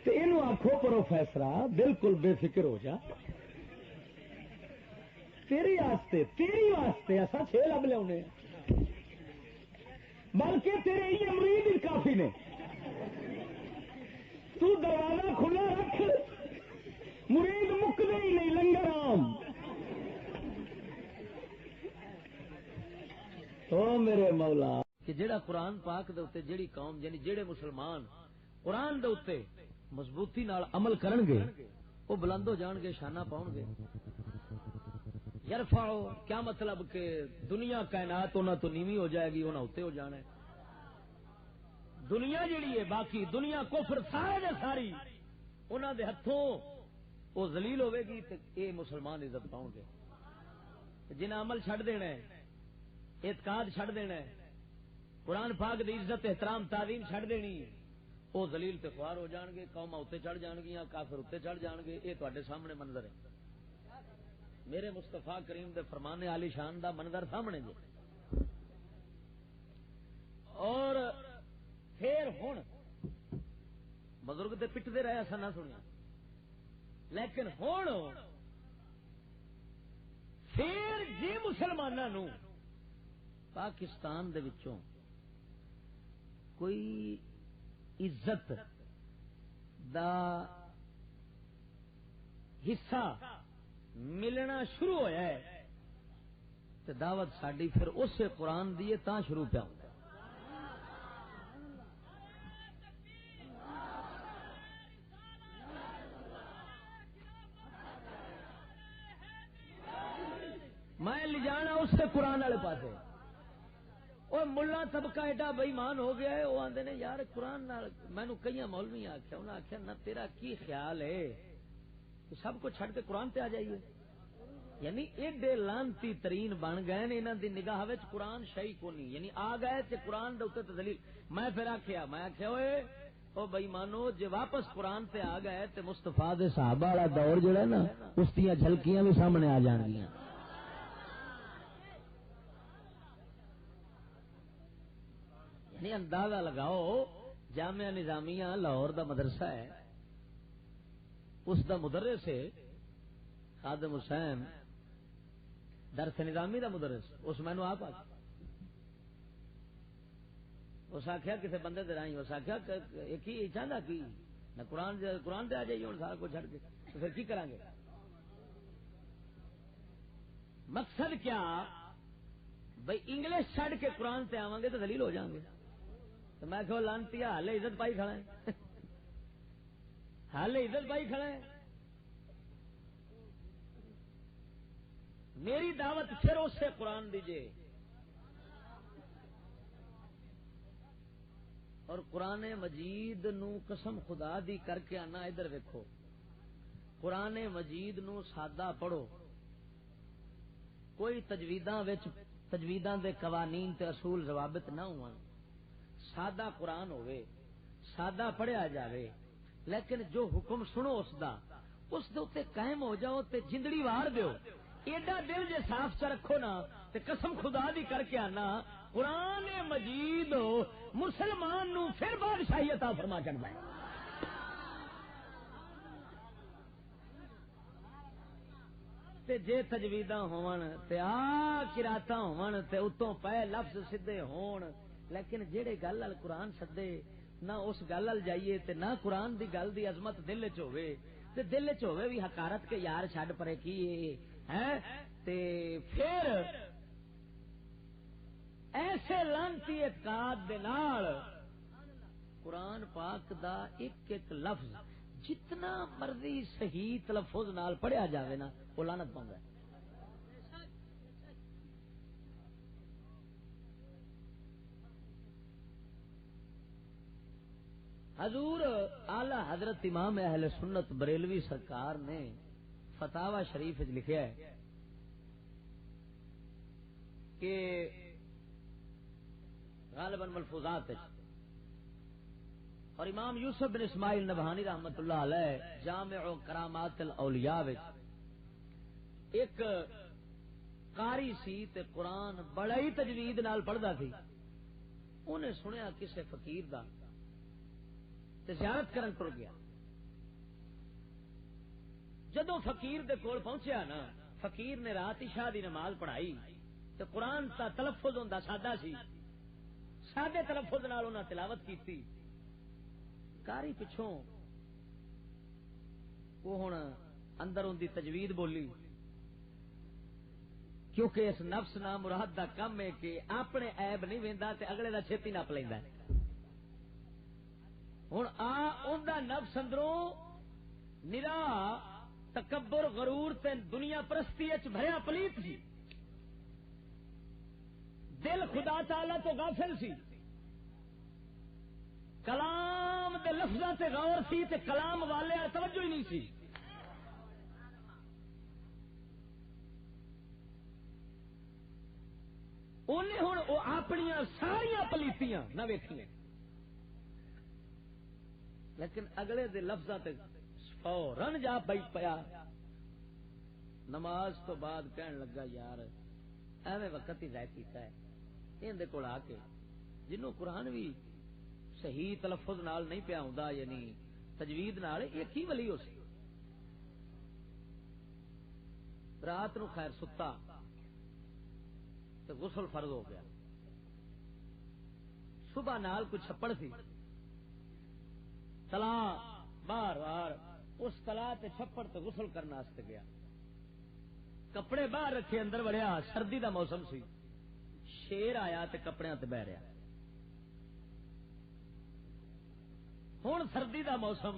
Speaker 2: تو یہ آخو پروفیسرا بالکل بے فکر ہو جا تیری واسطے ایسا 6 لب لیا بلکہ تیرے یہ مرید ہی کافی نے. تو دروازہ کھلا رکھ مرید مکتے ہی نہیں لنگر عام. او میرے مولا کہ جڑا قرآن پاک دے اوتے جڑی قوم یعنی جڑے مسلمان قرآن دے اوتے مضبوطی نال عمل کرن گے وہ بلند ہو جان گے شانہ پاؤن گے. یرفعو کیا مطلب کہ دنیا کائنات انہاں تو نیوی ہو جائے گی انہاں اوتے ہو جانا ہے. دنیا جڑی ہے باقی دنیا کفر سارے دے ساری انہاں دے ہتھوں وہ ذلیل ہوے گی تے اے مسلمان عزت پاؤں گے. جنہاں عمل چھڈ دینا ہے اعتقاد چھڈ دینا ہے قرآن پاک دی عزت احترام تعظیم چھڈ دینی وہ ذلیل تے خوار ہو جان گے. قوماں اوتے چڑھ جان گیاں کافر اوتے چڑھ جان گے. یہ تواڈے سامنے منظر ہے میرے مصطفیٰ کریم دے فرمان عالی شان دا منظر سامنے جی. اور پھر ہن بزرگ تے پٹتے رہے ایسا نہ سنیا لیکن ہن پھر جی مسلمانوں پاکستان دے وچوں کوئی عزت دا حصہ ملنا شروع ہویا ہے تو دعوت ساڈی پھر اسے قرآن دیے تا شروع پہ ہوں.
Speaker 1: جانا اسے قرآن والے پاسے. اور ملا طبقہ ایڈا بےمان ہو گیا ہے, وہ آدھے نے یار قرآن مینو کئی مولوی آخیا, انہیں آخیا نہ تیرا کی خیال ہے سب کو چھڈ کے قرآن تے آ جائیے. یعنی ایڈے لانتی ترین بن گئے انہاں دی نگاہ وچ قرآن شہی کو نہیں, یعنی آ گئے تے قرآن دے اوتے دلیل. میں پھر آخیا اوئے او بھائی مانو جے واپس قرآن تے آ گئے تے مصطفیٰ دے صحابہ والا دور جڑا ہے نا اس دیاں جھلکیاں بھی سامنے آ جان گیاں. یعنی اندازہ لگاؤ جامعہ نظامیہ لاہور دا مدرسہ ہے, اس دا مدرس ہے خادم حسین, درس نظامی دا مدرس, اس مینو آپ اس آخیا کسی بندے دے رائی, اس آخیا ایک ہی چاہتا کی نہ قرآن دے آ جائیے ہوں سارا کچھ چھڑ کے, تو پھر کی کریں گے؟ مقصد کیا بھائی انگلش چھڑ کے قرآن تے آواں گے تو دلیل ہو جائیں گے. تو میں کہو لانتی حال عزت پائی کھڑا ہے, حال عزت پائی کھڑا ہے. میری دعوت پھر اس سے قرآن دیجئے, اور قرآن مجید نو قسم خدا دی کر کے آنا ادھر ویکھو, قرآن مجید نو سادہ پڑھو, کوئی تجویداں دے قوانین تے اصول ضوابط نہ ہون, سادہ قرآن ہوئے, سادہ پڑھیا جاوے, لیکن جو حکم سنو اس دے اوتے قائم ہو جاؤ تے جندڑی وار دیو. ایڈا دل جے صاف چ رکھو نا تے قسم خدا دی کر کے آنا قرآن مجید مسلمان نو پھر بادشاہی عطا فرما چڑھتا ہے. تے جے تجویداں ہون تے آ قراتاں ہون تے اتوں پے لفظ سیدھے ہون, لیکن جیڑے گل ال قرآن سدے نہ اس گل ال جائیے تے نہ قرآن دی گل دی عظمت دل وچ ہوے, تے دل وچ ہوے بھی حقارت کے یار چھڈ پرے کی ہے, تے پھر ایسے لانتی اعتقاد دے نال قرآن پاک دا ایک ایک لفظ جتنا مرضی صحیح تلفظ نال پڑھیا جاوے نا وہ لعنت پاوندا ہے. حضور اعلی حضرت امام اہل سنت بریلوی سرکار نے فتاوی شریف وچ لکھیا ہے کہ غالباً ملفوظات اور امام یوسف بن اسماعیل نبہانی رحمت اللہ علیہ جامع کرامات الاولیاء وچ ایک قاری سی تے قرآن بڑا ہی تجوید نال پڑھدا سی, انہیں سنیا کسے فقیر دا تے زیارت کرن ٹر گیا. جدو فقیر دے کول پہنچیا نا, فقیر نے رات عشاء دی نماز پڑھائی تے قرآن دا تلفظ ہوندا سادہ سی, سادے تلفظ نال انہاں تلاوت کیتی. کاری پچھوں وہ ہن اندر ان دی تجوید بولی, کیونکہ اس نفس نا مراد دا کم ہے کہ اپنے عیب نہیں ویندا تے اگلے دا چھتی نپ لیندا ہے. ہن اون دا نفس اندروں نرا تکبر غرور تے دنیا پرستی وچ بھریا پلیت سی, دل خدا تعالی تو غافل سی, کلام دے لفظاں تے غور سی تے کلام والے توجہ ہی نہیں سی. انہیں ہن او اپنیاں ساریاں پلیتیاں نہ ویکھیاں, لیکن اگلے دے لفظاں تے فوراً جا پئی پیا. نماز تو بعد کہن لگا یار ایویں وقت ہی ضائع کیتا ہے, ان دے کول آ کے جنوں قرآن بھی صحیح تلفظ نال نہیں پیا ہوندا, یعنی تجوید نال, ایک ہی ولی ہو سی. رات نو خیر ستا تے غسل فرض ہو گیا, صبح نال کوئی چھپڑ سی, تلا باہر باہر اس تلا تے چھپڑ تے غسل کرنے واسطے گیا, کپڑے باہر رکھے اندر وڑیا, سردی دا موسم سی, شیر آیا تے کپڑیاں تے بہ رہا. ہن سردی دا موسم,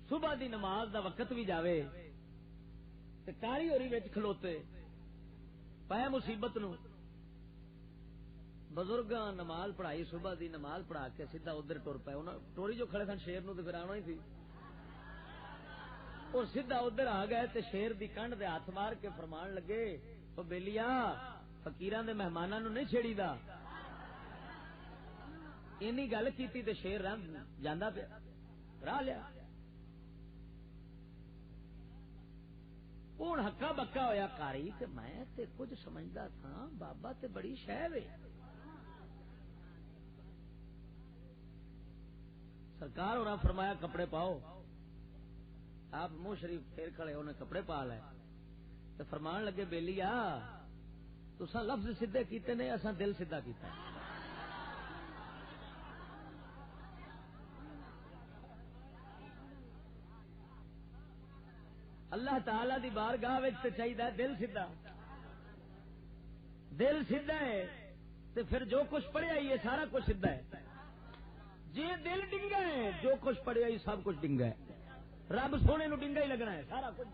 Speaker 1: صبح دی نماز دا وقت بھی جاوے تے کاری ہوری وچ کھلوتے, پائے مصیبت نو بزرگاں نماز پڑھائی صبح دی نماز پڑھا کے سیدھا ادھر ٹر پائے انہاں ٹوری جو کھڑے سن شیر نو تے پھر آنا ہی سی اور سیدھا ادھر آ گئے تے شیر دی کنڈ دے ہاتھ مار کے فرمان لگے او بیلیا فقیراں دے مہماناں نو نہیں چھیڑی دا اینی گل کیتی تے شیر جاندا پیا راہ لیا ہوں ہکا بکا ہویا کاری کہ میں تے کچھ سمجھدا تھا بابا تے بڑی شے وے سرکار ہونا فرمایا کپڑے پاؤ آپ منہ شریف پھیر کھڑے انہیں کپڑے پا لے تو فرمان لگے بیلیا تساں لفظ سیدھے کیتے نے اساں دل سیدھا کیتا اللہ تعالی دی بارگاہ وچ تے چاہیدا دل سیدھا دل سیدھا ہے تے پھر جو کچھ پڑھیا ہی ہے سارا کچھ سیدھا ہے جی دل ڈنگا ہے جو کچھ پڑھیا ہی سب کچھ ڈنگا ہے رب سونے نو ڈنگا ہی لگنا ہے سارا کچھ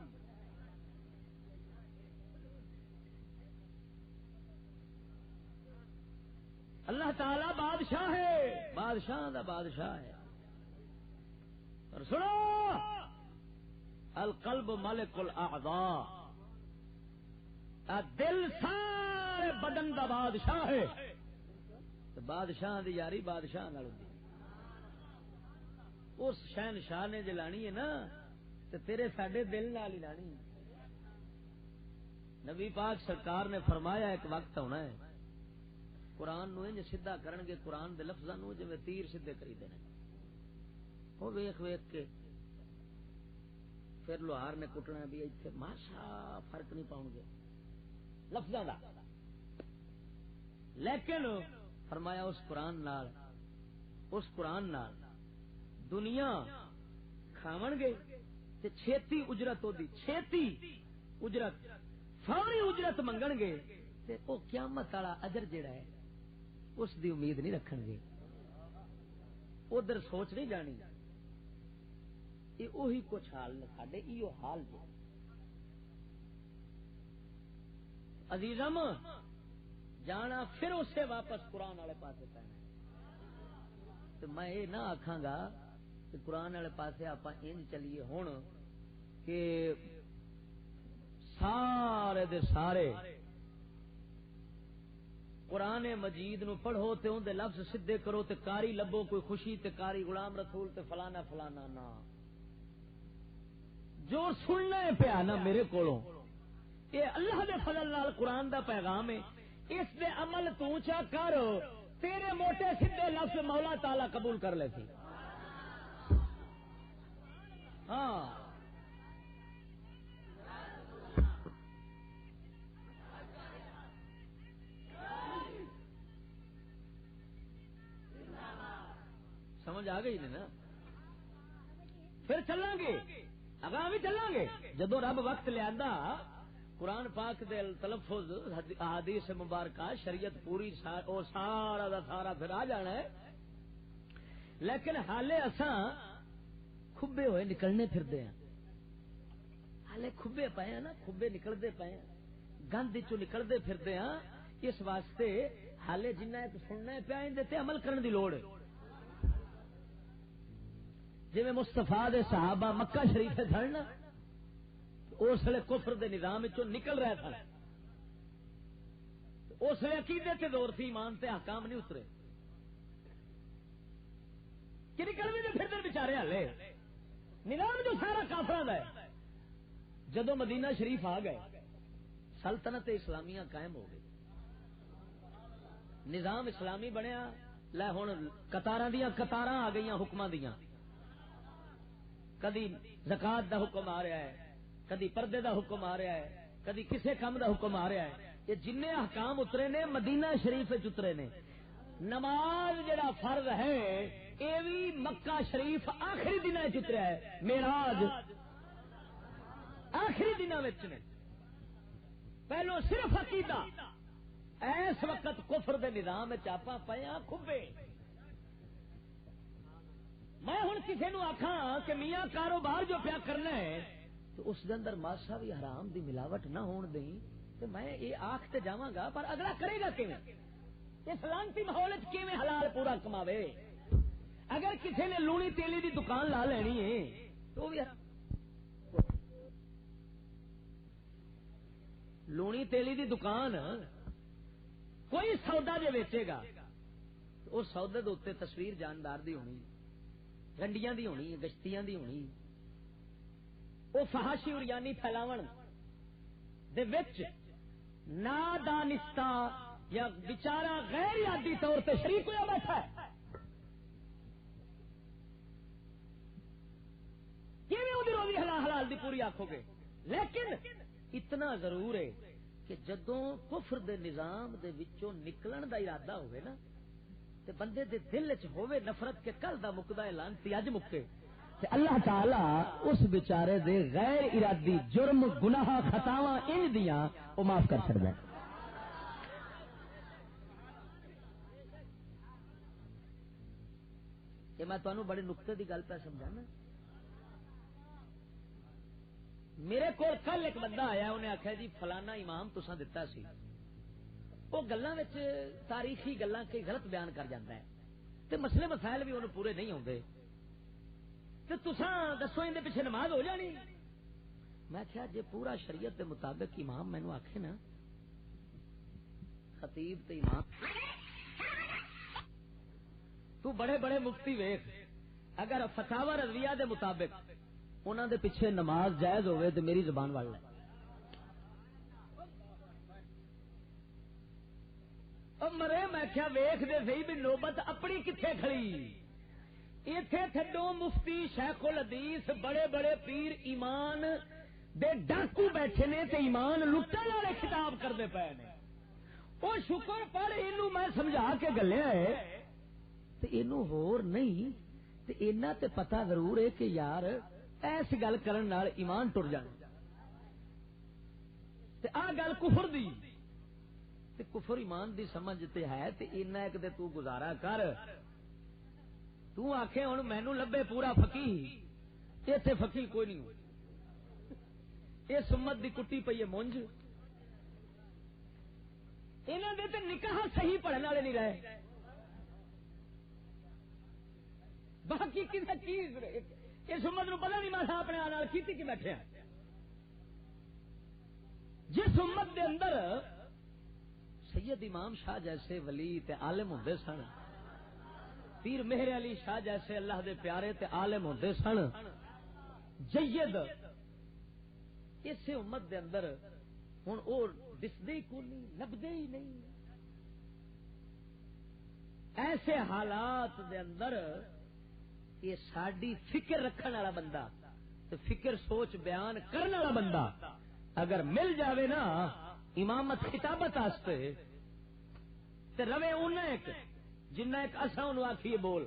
Speaker 1: اللہ تعالی بادشاہ ہے بادشاہ دا بادشاہ ہے اور سنو القلب ملک الاعضاء دل سارے بدن دا بادشاہ ہے بادشاہ دی یاری بادشاہ نال ہوندی اس شہنشاہ نے جے لانی ہے نا تے تیرے ساڈے دل نال ہی لانی نبی پاک سرکار نے فرمایا ایک وقت ہونا ہے قرآن نو انج سیدھا کرن گے قرآن دے لفظاں نو جویں تیر سیدھے کری دے نے او ویکھ ویکھ کے پھر لوہار نے کٹنا بھی ایتھے ماشا فرق نہیں پاؤں گے لفظاں دا لیکن فرمایا اس قرآن نال دنیا کھاون گے تے چھیتی اجرت ہو دی چھیتی اجرت فوری اجرت منگن گے تے او قیامت والا اجر جڑا ہے اس دی امید نہیں رکھن گے ادھر سوچ نہیں جانی یہ وہی کچھ حال نے ساڈے ایو حال جو عزیزم جانا پھر اسے واپس قرآن والے پاسے پینا تو میں یہ نہ آکھاں گا کہ قرآن والے پاسے آپ انج چلیے ہوں کہ سارے دے سارے قرآن مجید نو پڑھو تے اون دے لفظ سدھے کرو تے کاری لبو کوئی خوشی تے کاری غلام رسول تے فلانا فلانا نا جو سننا ہے پیا نا میرے کولوں یہ اللہ دے فضل نال قرآن دا پیغام ہے اس دے عمل تو چا کر تیرے موٹے سدھے لفظ مولا تعالی قبول کر لے سی ہاں سمجھ آ گئی نا پھر چلیں گے اگاں بھی چلیں گے جدو رب وقت لیا قرآن پاک دے تلفظ احادیث مبارکہ شریعت پوری سارا دا سارا پھر آ جانا ہے لیکن حالے اساں کھبے ہوئے نکلنے پھردے ہیں حالے کھبے پائے ہیں نا کھبے نکلتے پائے ہیں گند چو نکلتے پھردے ہیں اس واسطے حالے جنہ سننا پیا تے عمل کرن دی لوڑ ہے جی مستفا دے صحابہ مکہ شریف سن اس لیے کفر دے نظام چو نکل رہے سن اس لیے عقیدے تے دور تھی ایمان تے حکام نہیں اترے کہ نکل بھی پھر بچارے ہلے نظام جو سارا کافراں دا ہے جدو مدینہ شریف آ گئے سلطنت اسلامیہ قائم ہو گئی نظام اسلامی بنیا لے ہن قطاراں دیاں قطاراں آ گئیاں حکماں دیاں کدی زکات دا حکم آ رہا ہے کدی پردے دا حکم آ رہا ہے کدی کسے کام دا حکم آ رہا ہے یہ جن احکام اترے نے مدینہ شریف اترے نے نماز جڑا فرض ہے یہ بھی مکہ شریف آخری دن اتریا ہے معراج آخری دنوں نے پہلو صرف عقیدہ ایس وقت کفر دے نظام چاپا پیا کھبے میں ہوں کسی نو آخا کہ میاں کاروبار جو پیا کرنا ہے تو اس دے اندر ماسا بھی حرام دی ملاوٹ نہ ہون دیں تو میں یہ آخ تے جاواں گا پر اگلا کرے گا کیویں؟ اس لانتی ماحول کیویں حلال پورا کماوے؟ اگر کسی نے لونی تیلی دی دکان لا لینی ہے تو بھی لونی تیلی دی دکان کوئی سودا جو ویچے گا اس سودے دے اوتے تصویر جاندار دی ہونی، گنڈیاں دی ہونی، گشتیاں دی ہونی، وہ فحاشی اور یعنی پھیلاون دے وچ نادانستہ یا بیچارہ غیر یادی طور پہ شریک ہوا بیٹھا ہے، کیویں اودی روزی حلال حلال دی پوری آکھو گے؟ لیکن اتنا ضرور ہے کہ جدوں کفر دے نظام دے وچوں نکلن دا ارادہ ہوئے نا تے بندے دے دل وچ ہوے نفرت کے کل دا مکدا ہے لعنتی اج مکے تے اللہ تعالی اس بیچارے دے غیر ارادی جرم گناہ خطاواں ان دیاں او معاف کر چھڑدا ہے۔ کہ میں تمہیں بڑے نقطے دی گل پہ سمجھانا۔ میرے کو کل ایک بندہ آیا، انہیں آخیا جی فلانا امام تساں دتا سی، وہ گلاں وچ تاریخی گلاں کئی غلط بیان کر جاندا ہے تے مسئلے مسائل بھی انہوں پورے نہیں ہوندے تے تساں دسو ان دے پیچھے نماز ہو جانی؟ میں کہا جے پورا شریعت دے مطابق امام مینوں آکھے نا، خطیب تے امام، تو بڑے بڑے مفتی ویکھ، اگر فتاوی رضویہ دے مطابق انہاں دے پیچھے نماز جائز ہوئے تو میری زبان وڑ لے۔ او مرے میں کیا ویکھ دے صحیح بھی نوبت اپنی کتھے کھڑی؟ ایتھے تھڈو مفتی شیخ الحدیث بڑے بڑے پیر ایمان دے ڈاکو بیٹھے نے تے ایمان لٹن والے خطاب کردے پئے نے۔ او شکر پر اینو میں سمجھا کے گلیا ہے تے اینو ہور نہیں تے اینا تے پتہ ضرور ہے کہ یار ایس گل کرن نال ایمان ٹر جانا تے آ گل کفر دی تے کفر ایمان دی سمجھ تے ہے تے اینا ایک دے تو گزارا کر۔ تو آکھے ہن مینوں لبے پورا فقیہ، ایتھے فقیہ کوئی نہیں ہو، اے سمت دی کٹی پئی ہے مونج، انہاں دے تے نکاح صحیح پڑھن والے نہیں رہے، باقی کسے کی اس امت نو پتہ نہیں میں اپنے نال کیتی کہ بیٹھے ہیں۔ جس امت دے اندر سید امام شاہ جیسے ولی تے عالم ہوندے سن، پیر مہر علی شاہ جیسے اللہ دے پیارے تے عالم ہوندے سن، جید اس امت دے اندر ہن او دسدے ہی کوئی نہیں، لبدے ہی نہیں۔ ایسے حالات دے اندر یہ ساڈی فکر رکھنے والا بندہ تو فکر سوچ بیان کرنے والا بندہ اگر مل جاوے نا امامت خطابت واسطے تے روے انہیں ایک جنہ ایک اساں انہوں آکھیے بول،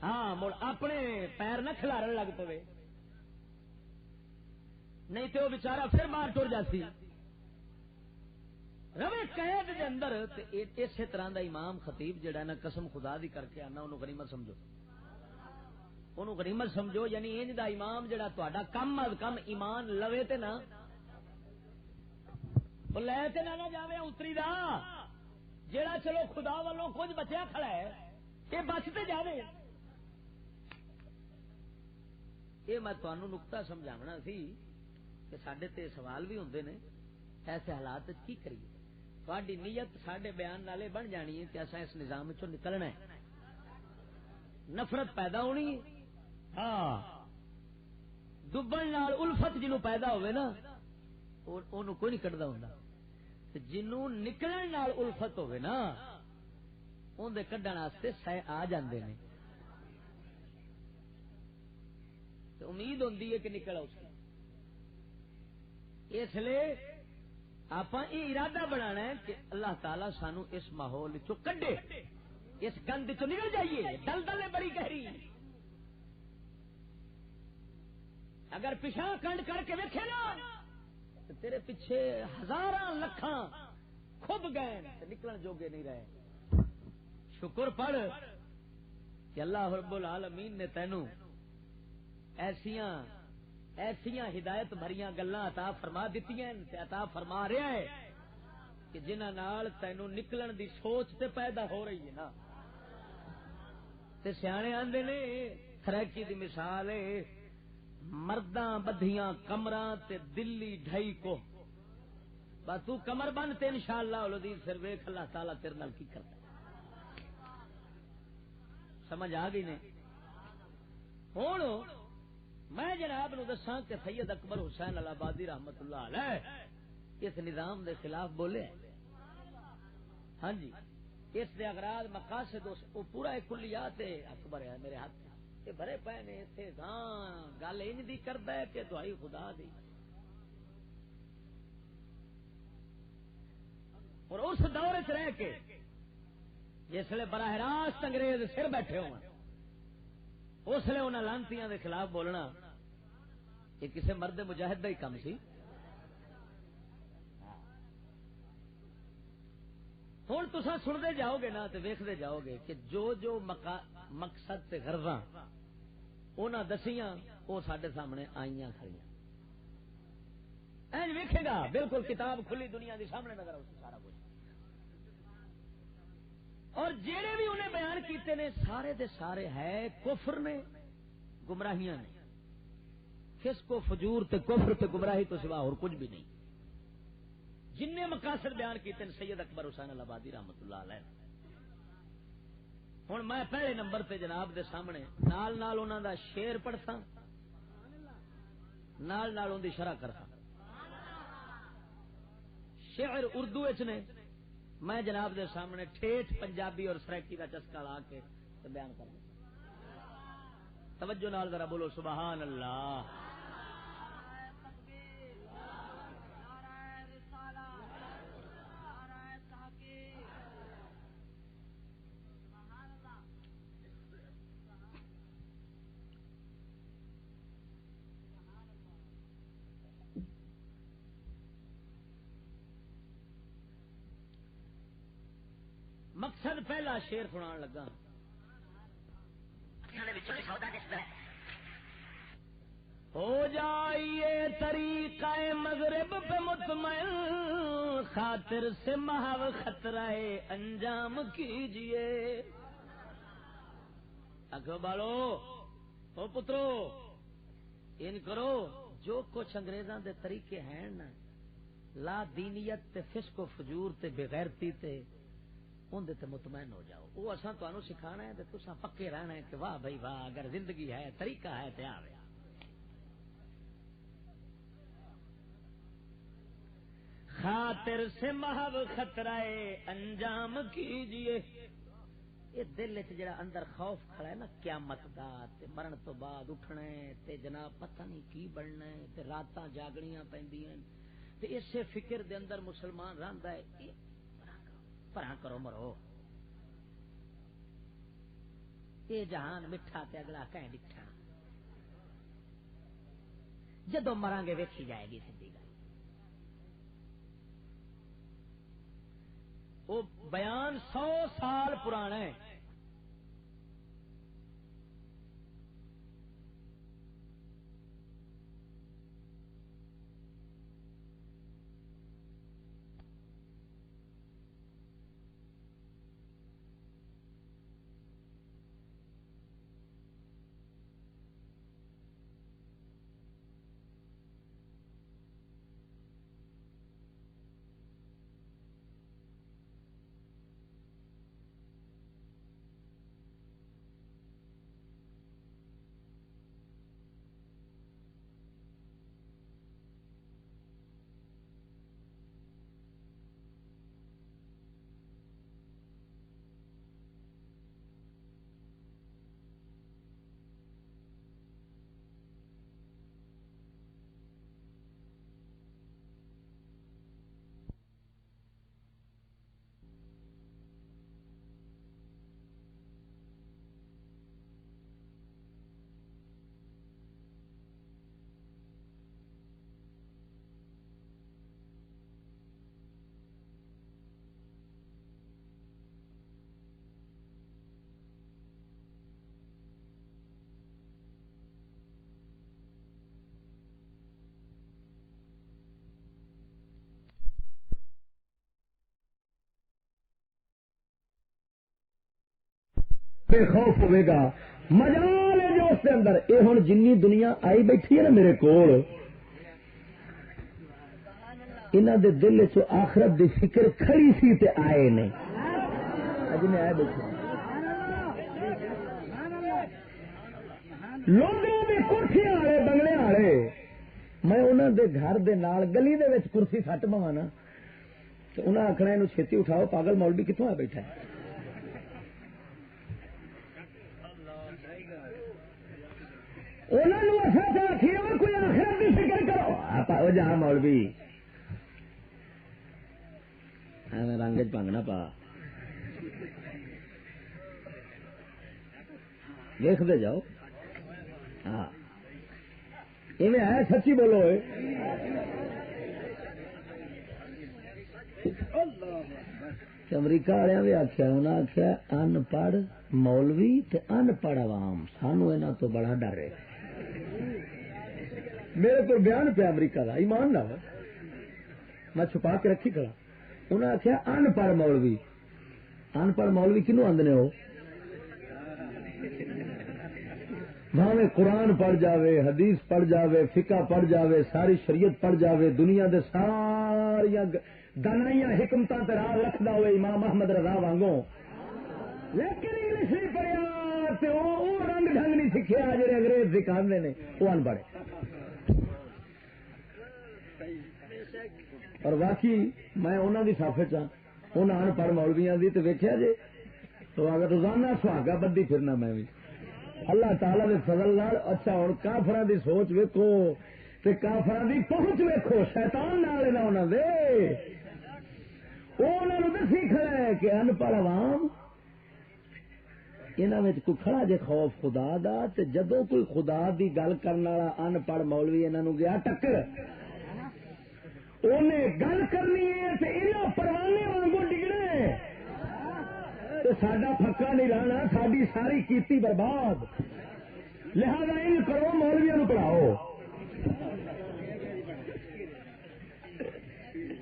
Speaker 1: ہاں مڑ اپنے پیر نہ کھلارن لگ پوے، نہیں تو وہ بیچارہ پھر باہر ٹر جاتی۔ روے قید دے اندر تے اسی طرح دا امام خطیب جڑا نا قسم خدا دی کر کے آنا انہوں غنیمت سمجھو، انہوں غنیمت سمجھو، یعنی انج دا امام جڑا تہاڈا کم از کم ایمان لوے تے نا وہ لے تے نہ جاوے اتری دا، جڑا چلو خدا والوں کچھ بچیا کھڑا ہے یہ بچتے جاوے۔ یہ میں تانوں نقطہ سمجھاونا سی کہ ساڈے تے سوال بھی ہوندے نے ایسے حالات کی کریے، تہاڈی نیت ساڈے بیان نالے بن جانی ہے کہ اساں اس نظام وچوں نکلنا ہے، نفرت پیدا ہونی ہے، ہاں ڈبن نال الفت جنوں پیدا ہوئے نا اونوں کوئی نہیں کڈدا ہوندا، جنوں نکلن نال الفت ہوئے نا اون دے کڈن واسطے سہ آ جاندے نے، تے امید ہوندی ہے کہ نکل آؤ۔ اس لیے آپ یہ ارادہ بنانا ہے کہ اللہ تعالی سانو اس ماحول چو کڈے، اس گند چو نکل جائیے، دلدل ہے بڑی گہری، اگر پیچھا کنڈ کر کے ویکھے نا تو تیرے پیچھے ہزاراں لکھاں کھب گئے تو نکلن جوگے نہیں رہے۔ شکر پڑھ کہ اللہ رب العالمین نے تینوں ایسیاں ہدایت بھریاں گلاں عطا فرما دتیاں تے عطا فرما رہا ہے کہ جنہاں نال تینوں نکلن دی سوچ تے پیدا ہو رہی ہے نا تے سیانے آندے نے خریکی دی مثال ہے مرداں بدھیاں کمراں تے دلی ڈھائی کو بس تو کمر بند تے انشاءاللہ العزیز پھر ویکھ اللہ تعالی تیرے نال کی کرتا سمجھ آ گئی نے ہوں میں جناب نو دساں کہ سید اکبر حسین الہبادی رحمت اللہ علیہ اس نظام دے خلاف بولے ہاں جی اس دے اغراض مقاصد وہ پورا ایک کلیات اکبر ہے میرے ہاتھ یہ بھرے پے نے اتنے گاں گل ان دی کردا ہے کہ دعائی خدا دی اور اس دور چ رہ کے جسے براہ راست انگریز سر بیٹھے ہو اس لیے انہاں لانتیاں دے خلاف بولنا یہ کسی مرد مجاہد کا ہی کام سی ہوں تسا سنتے جاؤ گے نا تو ویکھتے جاؤ گے کہ جو مقصد تے غرضاں انہاں دسیاں وہ سارے سامنے آئیاں کھڑیاں این ویکھے گا بالکل کتاب کھلی دنیا دی سامنے نظر آؤ سارا کچھ اور جڑے بھی انہیں بیان کیتے نے سارے دے سارے ہے کفر نے گمراہیاں نے فسق و فجور تے کفر تے گمراہی تو سوا اور کچھ بھی نہیں جن مقاصد بیان کیتے ہیں سید اکبر حسین الہبادی رحمت اللہ علیہ ہوں میں پہلے نمبر تے جناب دے سامنے نال نال انہاں دا شعر پڑھتا نال نال ان دی شرح کرتا شعر اردو وچ نے میں جناب دے سامنے ٹھیٹھ پنجابی اور سریکی کا چسکا لا کے بیان کرتا توجہ نال ذرا بولو سبحان اللہ مقصد پہلا شیر سنان لگا ہو جائیے طریقہ مغرب پہ مطمئن خاطر سے محو خطرہ انجام کیجئے اکھو بالو او پترو ان کرو جو کچھ انگریزاں دے طریقے ہیں نا لا دینیت تے فسق و فجور تے بغیرتی تے اندر تے مطمئن ہو جاؤ وہ اساں تانوں سکھانا ہے تے تساں پکے رہنا ہے کہ واہ بھائی واہ اگر زندگی ہے طریقہ ہے تے آ گیا خاطر سے محو خطرہ انجام کیجئے یہ دل وچ جڑا اندر خوف کھڑا ہے نا قیامت دا تے مرن تو بعد اٹھنا ہے تے جناب پتہ نہیں کی بننا ہے تے راتاں جاگنیاں پیندیاں تے اسے فکر دے اندر مسلمان رہندا ہے پرہاں کرو مرو یہ جہان مٹھا تے اگلا کہیں ڈٹھا جدو مران گے ویکھی جائے گی سیدھی گل وہ بیان 100 سال پرانا ہے
Speaker 2: بے خوف ہوئے گا مجال ہے جو اس کے اندر. یہ ہوں جنی دنیا آئی بیٹھی ہے نا میرے کول انہوں دے دل چ آخرت دی فکر کھڑی سی تے آئے نے جن آئے بیٹھے لوگوں کے کرسی والے بنگلے والے میں انہوں دے گھر دے نال گلی دے وچ کرسی سٹ پوا نا تو انہیں آخنا یہ چھتی اٹھاؤ پاگل مولوی کتوں آ بیٹھا ہے. انہوں نے کوئی آخرت کی فکر کرو جہاں مولوی رنگ چنگنا پا دیکھتے جاؤ. ہاں ہے سچی بولو امریکہ والے بھی آخیا انہیں آخیا ان پڑھ مولوی تے ان پڑھ عوام سانو انہوں تو بڑا ڈر ہے. میرے کو بیان پہ امریکہ کا ایمان نہ میں چھپا کے رکھی کھڑا. انہیں آخیا ان پڑھ مولوی کنو آدھے ہو بھاویں قرآن پڑھ جاوے حدیث پڑھ جاوے فقہ پڑھ جاوے ساری شریعت پڑھ جاوے دنیا دے ساریا دانائیاں حکمتاں تے راہ رکھدا ہوئے امام احمد رضا وانگوں لیکن انگلش نہیں پڑھیا تے او رنگ ڈھنگ نہیں سکھیا جڑے انگریز سکھاندے نے وہ ان پڑھے. اور واقعی میں انہوں کی صف چاہ ان پڑھ مولویاں دی تے ویکھیا جے تو اگر روزانہ سہاگا بدی پھرنا میں بھی اللہ تعالی دے فضل نال. اچھا ہوں کافراں دی سوچ ویکھو تے کافراں دی پہنچ ویکھو شیطان نال نہ انہاں دے وہ انہاں نوں دسی کھڑا ہے کہ ان پڑھ عوام انہاں وچ کوئی کھڑا جے خوف خدا دا تے جدوں کوئی خدا دی گل کرن والا ان پڑھ مولوی انہاں نوں گیا ٹکر انہیں گل کرنی ہے تے انہاں پروانے وانگوں ڈگنے تو ساڈا پھکا نہیں رہنا ساری ساری کیتی برباد. لہذا ان کرو مولویاں نوں پڑھاؤ.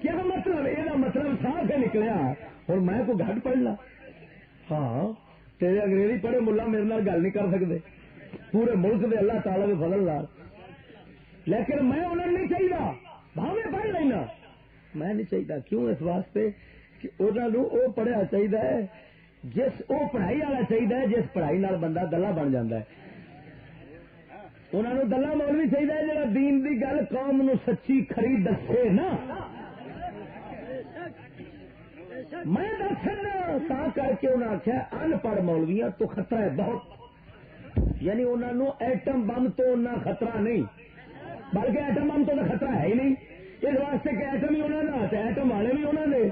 Speaker 2: کیا مطلب یہ مطلب صاف ہے نکلیا ہوں میں کوئی گھٹ پڑھنا ہاں تیرے انگریزی پڑھے ملا میرے نال گل نہیں کر سکتے پورے ملک دے اللہ تعالی دے فضل نال. لیکن میں انہوں نہیں چاہیے بھاویں پڑھ لینا میں نہیں چاہیے. کیوں؟ اس واسطے کہ انہوں پڑھیا چاہیے جس وہ پڑھائی والا چاہیے جس پڑھائی نال بندہ دلہ بن جاتا ہے. انہوں نے دلہ مولوی چاہیے جڑا دین دی گل قوم نو سچی کھری دسے نا. میں دس تا کر کے انہیں آخیا ان پڑھ مولویاں تو خطرہ ہے بہت. یعنی انہوں نے ایٹم بم تو نہ خطرہ نہیں بلکہ ایٹم بم تو خطرہ ہے ہی نہیں. اس واسطے کہ ایٹم ہی انہوں نے ایٹم والے بھی انہوں نے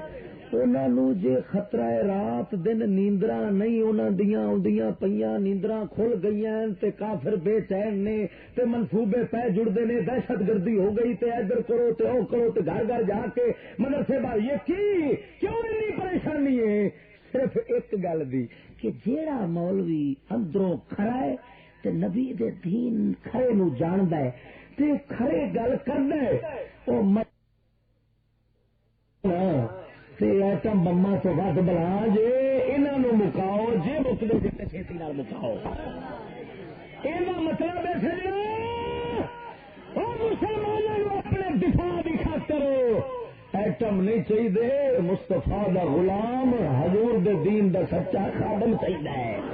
Speaker 2: انہوں جے خطرہ ہے رات دن نیندرا نہیں انہوں دیاں آدیاں پئیاں نیندرا کھل گئی تے کافر بے چین نے تے منصوبے پہ جڑتے نے دہشت گردی ہو گئی تے ادھر کرو تے او کرو تے گھر گھر جا کے مدرسے بھائی یہ کی کیوں اتنی پریشانی ہے صرف ایک گل دی کہ جیڑا مولوی اندروں کھڑا ہے تے نبی دے دین کھڑے نو جاندا ہے تے کھڑے گل کردا ہے او ایٹم بما تو ود بلا جے انہوں مکاؤ جے مکدے جتنے چھیتی نال مکاؤ. یہ مطلب ہے سجنا مسلمانوں اپنے دفاع کی خاطر ایٹم نہیں چاہیے مستفا دا غلام حضور دے دین دا سچا خادم چاہیے.